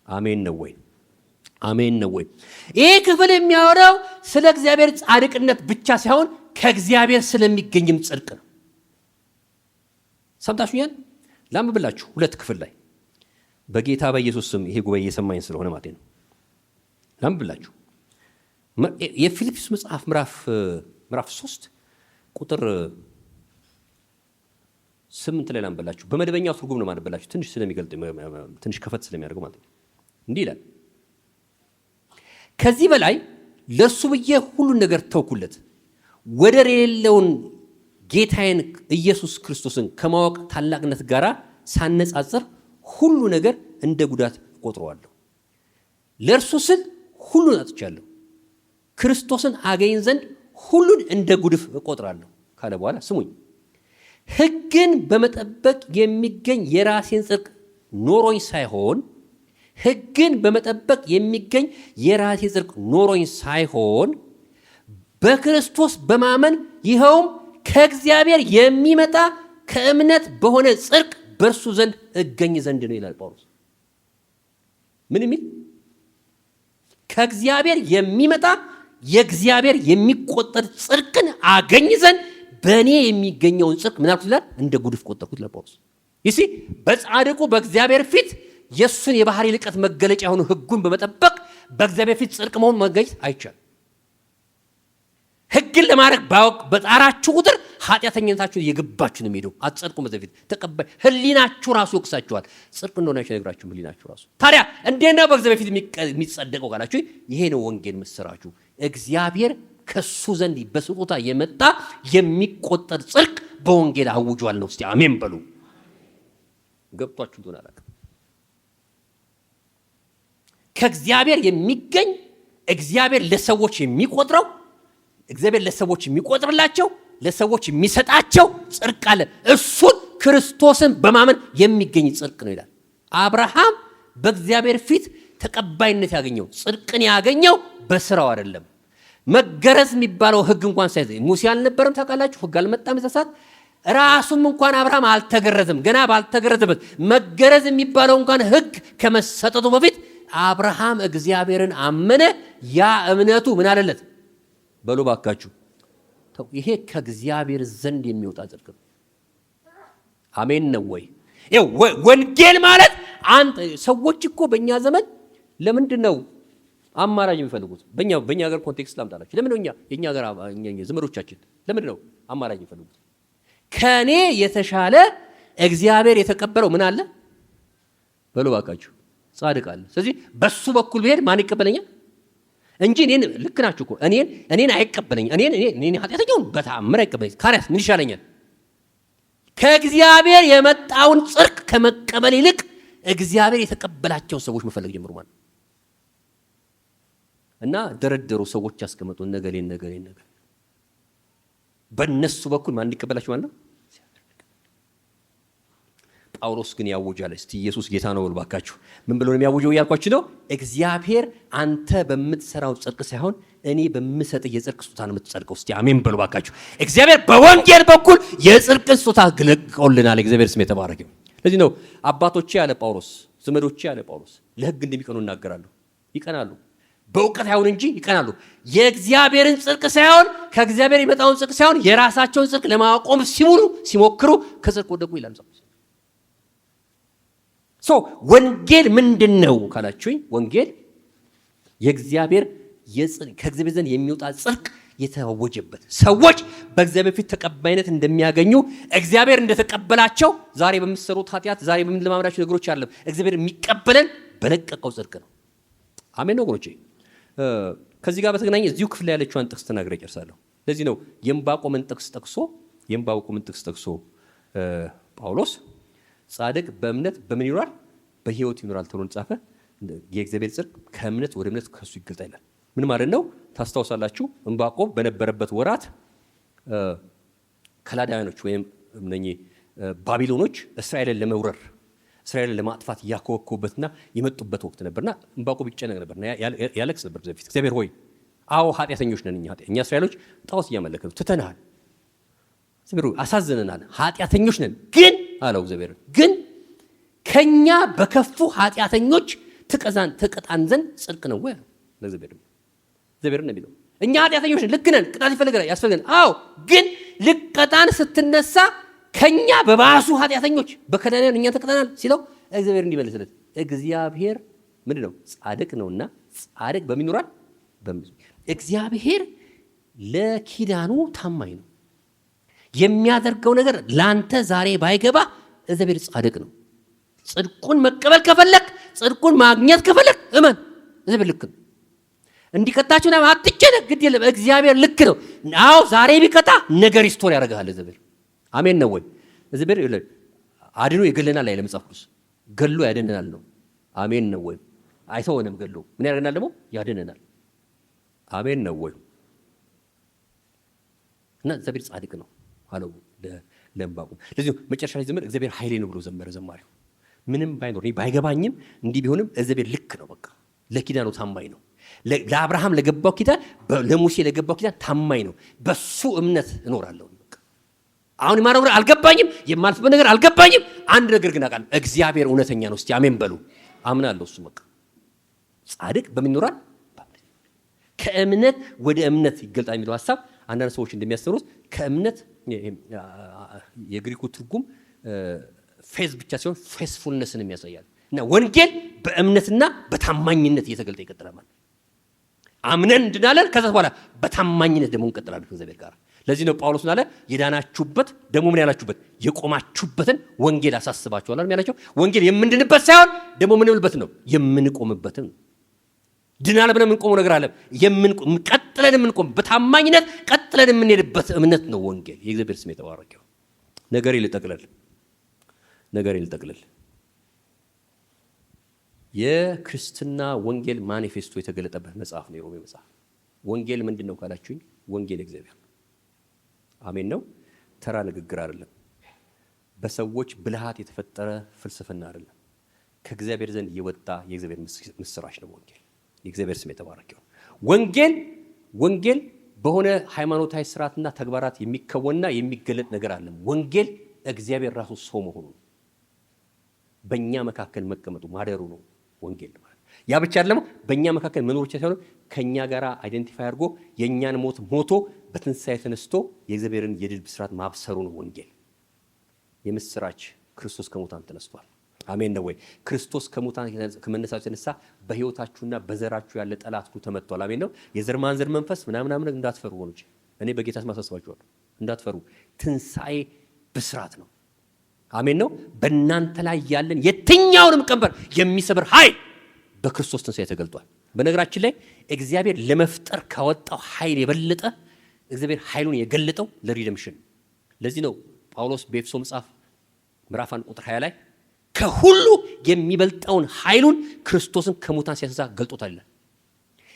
Speaker 1: አሜን ነው ወይ? አሜን ነው ወይ? ይህ ክፍል የሚያወራው ስለ እግዚአብሔር ጻድቅነት ብቻ ሳይሆን ከእግዚአብሔር ስለሚገኝም ጽድቅ ነው። ሰምታችሁኛል? ላንብብላችሁ 2 ክፍል ላይ በጌታ በኢየሱስ ስም ይሄ ጉባኤ እየሰማኝ ስለሆነ ማለት ነው። ላንብብላችሁ የፊልጵስዩስ መጽሐፍ ምዕራፍ 3 ቁጥር 8 ላይ ላንብብላችሁ። በመደበኛው ትርጉም ነው ማንበብላችሁ፣ ትንሽ ስለሚገልጥ ትንሽ ከፈት ስለሚያደርገው ማለት ነው። እንዲህ ይላል፣ ከዚህ በላይ ለእርሱ ብዬ ሁሉን ነገር ተውኩለት፣ ወደር የሌለውን ጌታዬን ኢየሱስ ክርስቶስን ከማወቅ ታላቅነት ጋር ሳነጻጽር ሁሉ ነገር እንደ ጉዳት እቆጥረዋለሁ። ለእርሱ ስል ሁሉን አጥቻለሁ፣ ክርስቶስን አገኝ ዘንድ ሁሉን እንደ ጉድፍ እቆጥራለሁ ካለ በኋላ ስሙኝ፣ ሕግን በመጠበቅ የሚገኝ የራሴን ጽድቅ ኖሮኝ ሳይሆን በክርስቶስ በማመን ይኸውም ከእግዚአብሔር የሚመጣ ከእምነት በሆነ ጽድቅ በእርሱ ዘንድ እገኝ ዘንድ ነው ይላል ጳውሎስ። ምን የሚል? ከእግዚአብሔር የሚመጣ የእግዚአብሔር የሚቆጠር ጽድቅን አገኝ ዘንድ በእኔ የሚገኘውን ጽድቅ ምን አልኩት ይላል? እንደ ጉድፍ ቆጠርኩት ይላል ጳውሎስ። ይሲ በጻድቁ በእግዚአብሔር ፊት የእሱን የባህሪ ልቀት መገለጫ የሆኑ ሕጉን በመጠበቅ በእግዚአብሔር ፊት ጽድቅ መሆን መገኘት አይቻልም። ሕግን ለማድረግ በጣራችሁ ቁጥር ኃጢአተኝነታችሁ እየገባችሁ ነው የሚሄደው። አትጸድቁም። በዚህ ፊት ተቀባይ ህሊናችሁ ራሱ ይወቅሳችኋል። ጽድቅ እንደሆነ አይነግራችሁም ህሊናችሁ ራሱ። ታዲያ እንዴት ነው በእግዚአብሔር ፊት የሚጸደቀው ካላችሁ ይሄ ነው ወንጌል ምስራችሁ። እግዚአብሔር ከሱ ዘንድ በስጦታ የመጣ የሚቆጠር ጽድቅ በወንጌል አውጇል ነው። እስቲ አሜን በሉ። ገብቷችሁ እንደሆነ አላውቅም። ከእግዚአብሔር የሚገኝ እግዚአብሔር ለሰዎች የሚቆጥረው እግዚአብሔር ለሰዎች የሚቆጥርላቸው ለሰዎች የሚሰጣቸው ጽድቅ አለ። እሱን ክርስቶስን በማመን የሚገኝ ጽድቅ ነው ይላል። አብርሃም በእግዚአብሔር ፊት ተቀባይነት ያገኘው ጽድቅን ያገኘው በስራው አይደለም። መገረዝ የሚባለው ህግ እንኳን ሳይዘ ሙሴ አልነበረም ታውቃላችሁ። ህግ አልመጣም ዘሳት ራሱም እንኳን አብርሃም አልተገረዘም። ገና ባልተገረዘበት መገረዝ የሚባለው እንኳን ህግ ከመሰጠቱ በፊት አብርሃም እግዚአብሔርን አመነ። ያ እምነቱ ምን አለለት? በሉ ባካችሁ ይሄ ከእግዚአብሔር ዘንድ የሚወጣ ጽድቅ ነው። አሜን ነው ወይ? ወንጌል ማለት አንተ ሰዎች እኮ በእኛ ዘመን ለምንድን ነው አማራጭ የሚፈልጉት? በእኛ ሀገር ኮንቴክስት ላምጣላችሁ። ለምን ነው የእኛ ሀገር ዘመዶቻችን ለምንድን ነው አማራጭ የሚፈልጉት? ከእኔ የተሻለ እግዚአብሔር የተቀበለው ምን አለ? በሉ ባካችሁ ጻድቅ አለ። ስለዚህ በሱ በኩል ብሄድ ማን ይቀበለኛል እንጂ እኔን ልክ ናችሁ እኮ እኔን አይቀበለኝ። እኔን ኃጢአተኛውን በተአምር አይቀበለኝ። ካሪያስ ምን ይሻለኛል? ከእግዚአብሔር የመጣውን ጽድቅ ከመቀበል ይልቅ እግዚአብሔር የተቀበላቸው ሰዎች መፈለግ ጀምሩ ማለት እና ደረደሩ። ሰዎች ያስቀመጡ ነገሌ በእነሱ በኩል ማን እንዲቀበላቸው ማለት ነው? ጳውሎስ ግን ያወጃል። እስቲ ኢየሱስ ጌታ ነው ባካችሁ። ምን ብሎ ነው የሚያወጀው እያልኳችሁ ነው? እግዚአብሔር አንተ በምትሰራው ጽድቅ ሳይሆን እኔ በምሰጥ የጽድቅ ስጦታ ነው የምትጸድቀው። እስቲ አሜን በሉ ባካችሁ። እግዚአብሔር በወንጌል በኩል የጽድቅን ስጦታ ገለቆልናል። እግዚአብሔር ስም የተባረከ። ለዚህ ነው አባቶቼ ያለ ጳውሎስ፣ ዘመዶቼ ያለ ጳውሎስ ለሕግ እንደሚቀኑ እናገራሉ። ይቀናሉ፣ በእውቀት አይሆን እንጂ ይቀናሉ። የእግዚአብሔርን ጽድቅ ሳይሆን ከእግዚአብሔር የመጣውን ጽድቅ ሳይሆን የራሳቸውን ጽድቅ ለማቆም ሲሞክሩ ከጽድቅ ወደቁ ይላል። ወንጌል ምንድን ነው ካላችሁኝ፣ ወንጌል ከእግዚአብሔር ዘንድ የሚወጣ ጽድቅ የተወጀበት ሰዎች በእግዚአብሔር ፊት ተቀባይነት እንደሚያገኙ እግዚአብሔር እንደተቀበላቸው ዛሬ በሚሰሩት ኃጢአት ዛሬ በምንለማመዳቸው ነገሮች አይደለም። እግዚአብሔር የሚቀበለን በለቀቀው ጽድቅ ነው። አሜን ነው ወገኖቼ። ከዚህ ጋር በተገናኘ እዚሁ ክፍል ላይ ያለችውን ጥቅስ ተናግሬ እጨርሳለሁ። ለዚህ ነው የዕንባቆምን ጥቅስ ጠቅሶ ጳውሎስ ጻድቅ በእምነት በምን ይኖራል? በሕይወት ይኖራል ተብሎ ጻፈ። የእግዚአብሔር ጽድቅ ከእምነት ወደ እምነት ከሱ ይገልጣል ይላል። ምን ማለት ነው? ታስታውሳላችሁ ዕንባቆም በነበረበት ወራት ከላዳውያኖች ወይም እነኚህ ባቢሎኖች እስራኤልን ለመውረር እስራኤልን ለማጥፋት ያኮበኩበትና የመጡበት ወቅት ነበርና ዕንባቆም ይጨነቅ ነበርና ያለቅስ ነበር በፊት እግዚአብሔር ሆይ አዎ ኃጢአተኞች ነን እኛ እስራኤሎች ጣዖት እያመለክን ትተናል፣ እግዚአብሔር አሳዝነናል፣ ኃጢአተኞች ነን። ግን አለው እግዚአብሔር ግን ከኛ በከፉ ኃጢአተኞች ትቀጣን ዘንድ ጽድቅ ነው ወይ አለው እግዚአብሔር ነው የሚለው። እኛ ኃጢአተኞች ነን፣ ልክ ነን፣ ቅጣት ያስፈልገናል። አዎ ግን ልቀጣን ስትነሳ ከኛ በባሱ ኃጢአተኞች በከዳንያን እኛን ተቀጣናል ሲለው እግዚአብሔር እንዲመልስለት እግዚአብሔር ምንድነው? ጻድቅ ነውና ጻድቅ በምን ይኖራል? እግዚአብሔር ለኪዳኑ ታማኝ ነው። የሚያደርገው ነገር ላንተ ዛሬ ባይገባ እግዚአብሔር ጻድቅ ነው። ጽድቁን መቀበል ከፈለክ ጽድቁን ማግኘት ከፈለክ እመን፣ እግዚአብሔር ልክ ነው። እንዲቀጣችሁ ነው አትጨነቅ፣ ግድ የለም እግዚአብሔር ልክ ነው። አዎ ዛሬ ቢቀጣ ነገር ሪስቶር ያደርጋል እግዚአብሔር። አሜን ነው ወይ? እግዚአብሔር አድኖ ይገለናል አይደል? መጽሐፍ ቅዱስ ገሎ ያድነናል ነው። አሜን ነው ወይ? አይተወንም ገሎ ምን ያደርገናል? ደግሞ ያድነናል። አሜን ነው ወይ? እና እግዚአብሔር ጻድቅ ነው አለው ለዕንባቆም። ለዚህ መጨረሻ ላይ ዘመር እግዚአብሔር ኃይሌ ነው ብሎ ዘመረ ዘማሪው። ምንም ባይኖር ባይገባኝም እንዲህ ቢሆንም እግዚአብሔር ልክ ነው፣ በቃ ለኪዳኑ ታማኝ ነው። ለአብርሃም ለገባው ኪዳን ለሙሴ ለገባው ኪዳን ታማኝ ነው። በሱ እምነት እኖራለሁ። አሁን የማረው ነገር አልገባኝም፣ የማልፍበት ነገር አልገባኝም። አንድ ነገር ግን አውቃለሁ፣ እግዚአብሔር እውነተኛ ነው። እስቲ አሜን በሉ። አምናለሁ። እሱ በቃ ጻድቅ በምን ይኖራል? ከእምነት ወደ እምነት ይገልጣል የሚለው ሐሳብ አንዳንድ ሰዎች እንደሚያስተምሩት ከእምነት የግሪኩ ትርጉም ፌዝ ብቻ ሲሆን ፌስፉልነስን የሚያሳያል። እና ወንጌል በእምነትና በታማኝነት እየተገልጠ ይቀጥላል ማለት አምነን እንድናለን። ከዛ በኋላ በታማኝነት ደግሞ እንቀጥላለን ከእግዚአብሔር ጋር። ለዚህ ነው ጳውሎስ ምናለ የዳናችሁበት ደግሞ ምን ያላችሁበት የቆማችሁበትን ወንጌል አሳስባችኋል አይደል ያላቸው። ወንጌል የምንድንበት ሳይሆን ደግሞ ምን ብልበት ነው የምንቆምበትን። ድናል ብለን የምንቆመው ነገር አለ። ቀጥለን የምንቆም በታማኝነት ቀጥለን የምንሄድበት እምነት ነው ወንጌል። የእግዚአብሔር ስም የተባረከ ይሁን። ነገር ይልጠቅልል የክርስትና ወንጌል ማኒፌስቶ የተገለጠበት መጽሐፍ ነው የሮሜ መጽሐፍ። ወንጌል ምንድን ነው ካላችሁኝ፣ ወንጌል እግዚአብሔር አሜን ነው። ተራ ንግግር አይደለም። በሰዎች ብልሃት የተፈጠረ ፍልስፍና አይደለም። ከእግዚአብሔር ዘንድ የወጣ የእግዚአብሔር ምስራች ነው ወንጌል። የእግዚአብሔር ስም የተባረከ ይሁን። ወንጌል በሆነ ሃይማኖታዊ ስርዓትና ተግባራት የሚከወንና የሚገለጥ ነገር አይደለም። ወንጌል እግዚአብሔር ራሱ ሰው መሆኑ ነው። በእኛ መካከል መቀመጡ ማደሩ ነው ወንጌል ማለት። ያ ብቻ አይደለም፣ በእኛ መካከል መኖር ብቻ ሳይሆን ከእኛ ጋር አይደንቲፋይ አድርጎ የእኛን ሞት ሞቶ በትንሣኤ ተነስቶ የእግዚአብሔርን የድል ብስራት ማብሰሩ ነው ወንጌል። የምስራች ክርስቶስ ከሙታን ተነስቷል። አሜን ነው ወይ? ክርስቶስ ከሙታን ከመነሳቱ የተነሳ በሕይወታችሁና በዘራችሁ ያለ ጠላት ሁሉ ተመቷል። አሜን ነው። የዘር ማንዘር መንፈስ ምናምን እንዳትፈሩ ወንጀ እኔ በጌታ ስም አሳስባችኋለሁ፣ እንዳትፈሩ። ትንሣኤ ብስራት ነው። አሜን ነው። በእናንተ ላይ ያለን የትኛውንም ቀንበር የሚሰብር ኃይል በክርስቶስ ትንሣኤ ተገልጧል። በነገራችን ላይ እግዚአብሔር ለመፍጠር ካወጣው ኃይል የበለጠ እግዚአብሔር ኃይሉን የገለጠው ለሪደምሽን። ለዚህ ነው ጳውሎስ በኤፌሶን መጽሐፍ ምዕራፍ 1 ቁጥር 20 ላይ ከሁሉ የሚበልጠውን ኃይሉን ክርስቶስን ከሙታን ሲያስነሳ ገልጦታል ይላል።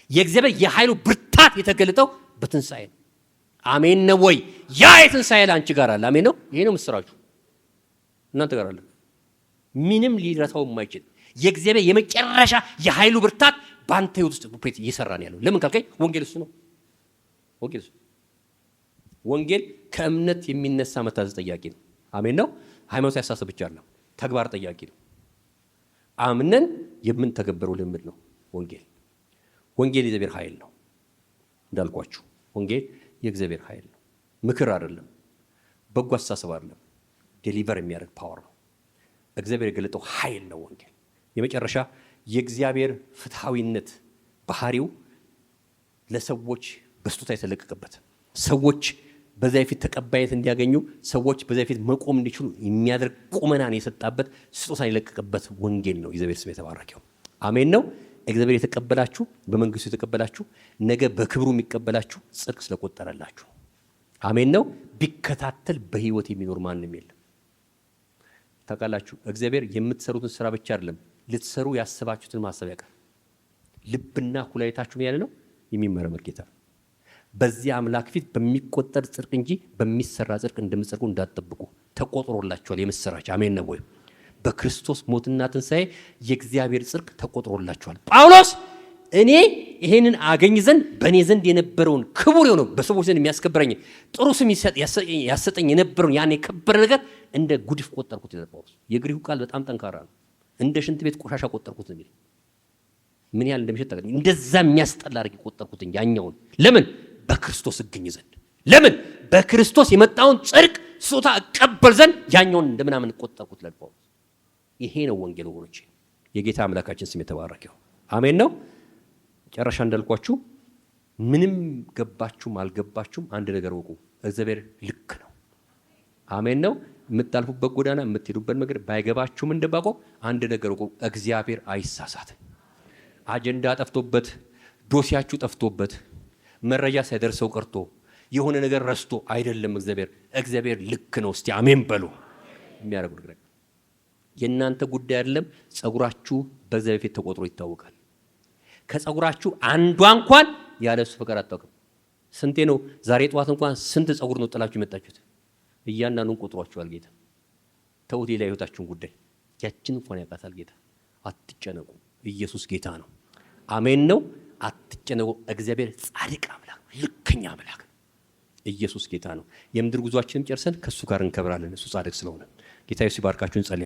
Speaker 1: የእግዚአብሔር የኃይሉ ብርታት የተገለጠው በትንሣኤ ነው። አሜን ነው ወይ? ያ የትንሣኤ ለአንቺ ጋር አለ። አሜን ነው። ይሄ ነው ምስራቹ። እናንተ ጋር አለ። ምንም ሊረታው የማይችል የእግዚአብሔር የመጨረሻ የኃይሉ ብርታት በአንተ ሕይወት ውስጥ ፕሬት እየሰራ ነው ያለው። ለምን ካልከኝ ወንጌል እሱ ነው። ወንጌል ከእምነት የሚነሳ መታዘዝ ጠያቂ ነው። አሜን ነው። ሃይማኖት ያሳስብ ብቻ አይደለም፣ ተግባር ጠያቂ ነው። አምነን የምንተገበረው ልምድ ነው ወንጌል። ወንጌል የእግዚአብሔር ኃይል ነው። እንዳልኳችሁ ወንጌል የእግዚአብሔር ኃይል ነው። ምክር አይደለም፣ በጎ አስተሳሰብ አይደለም፣ ዴሊቨር የሚያደርግ ፓወር ነው። እግዚአብሔር የገለጠው ኃይል ነው ወንጌል። የመጨረሻ የእግዚአብሔር ፍትሐዊነት ባህሪው ለሰዎች በስጦታ የተለቀቀበት ሰዎች በዚያ ፊት ተቀባይነት እንዲያገኙ ሰዎች በዚያ ፊት መቆም እንዲችሉ የሚያደርግ ቁመናን የሰጣበት ስጦታን የለቀቀበት ወንጌል ነው። እግዚአብሔር ስም የተባረከው አሜን ነው። እግዚአብሔር የተቀበላችሁ በመንግስቱ የተቀበላችሁ ነገ በክብሩ የሚቀበላችሁ ጽድቅ ስለቆጠረላችሁ አሜን ነው። ቢከታተል በህይወት የሚኖር ማንም የለም። ታውቃላችሁ እግዚአብሔር የምትሰሩትን ስራ ብቻ አይደለም ልትሰሩ ያሰባችሁትን ማሰብ ያውቃል። ልብና ኩላሊታችሁ ያለ ነው የሚመረመር ጌታ። በዚህ አምላክ ፊት በሚቆጠር ጽድቅ እንጂ በሚሰራ ጽድቅ እንደምትጸድቁ እንዳትጠብቁ ተቆጥሮላችኋል። የምስራች አሜን ነው ወይ? በክርስቶስ ሞትና ትንሣኤ የእግዚአብሔር ጽድቅ ተቆጥሮላችኋል። ጳውሎስ እኔ ይሄንን አገኝ ዘንድ በእኔ ዘንድ የነበረውን ክቡር የሆነው በሰዎች ዘንድ የሚያስከብረኝ ጥሩ ስም ያሰጠኝ የነበረውን ያን የከበረ ነገር እንደ ጉድፍ ቆጠርኩት ይላል ጳውሎስ። የግሪኩ ቃል በጣም ጠንካራ ነው። እንደ ሽንት ቤት ቆሻሻ ቆጠርኩት ነው የሚል። ምን ያህል እንደሚሸጥ እንደዛ የሚያስጠላ አድርጌ ቆጠርኩት እንጂ ያኛውን ለምን በክርስቶስ እገኝ ዘንድ ለምን በክርስቶስ የመጣውን ጽድቅ ስጦታ እቀበል ዘንድ ያኛውን እንደምናምን ቆጠርኩት ይላል ጳውሎስ። ይሄ ነው ወንጌል ወገኖቼ። የጌታ አምላካችን ስም የተባረከው አሜን ነው። ጨረሻ እንዳልኳችሁ ምንም ገባችሁም አልገባችሁም አንድ ነገር ወቁ፣ እግዚአብሔር ልክ ነው አሜን ነው። የምታልፉበት ጎዳና የምትሄዱበት መንገድ ባይገባችሁም እንደባቆ አንድ ነገር ወቁ፣ እግዚአብሔር አይሳሳትም። አጀንዳ ጠፍቶበት ዶሲያችሁ ጠፍቶበት መረጃ ሳይደርሰው ቀርቶ የሆነ ነገር ረስቶ አይደለም። እግዚአብሔር ልክ ነው። እስቲ አሜን በሉ። የሚያደርጉ ነገር የእናንተ ጉዳይ አይደለም። ጸጉራችሁ በእግዚአብሔር ፊት ተቆጥሮ ይታወቃል። ከጸጉራችሁ አንዷ እንኳን ያለ እሱ ፈቃድ አታውቅም። ስንቴ ነው ዛሬ ጠዋት እንኳን ስንት ጸጉር ነው ጥላችሁ የመጣችሁት? እያንዳንዱን ቆጥሯችኋል ጌታ። ተውት ሌላ ህይወታችሁን ጉዳይ ያችን እንኳን ያውቃታል ጌታ። አትጨነቁ፣ ኢየሱስ ጌታ ነው አሜን ነው። አትጨነቁ፣ እግዚአብሔር ጻድቅ አምላክ፣ ልከኛ አምላክ፣ ኢየሱስ ጌታ ነው። የምድር ጉዟችንን ጨርሰን ከሱ ጋር እንከብራለን። እሱ ጻድቅ ስለሆነ ጌታ ኢየሱስ ይባርካችሁን። ጸልይ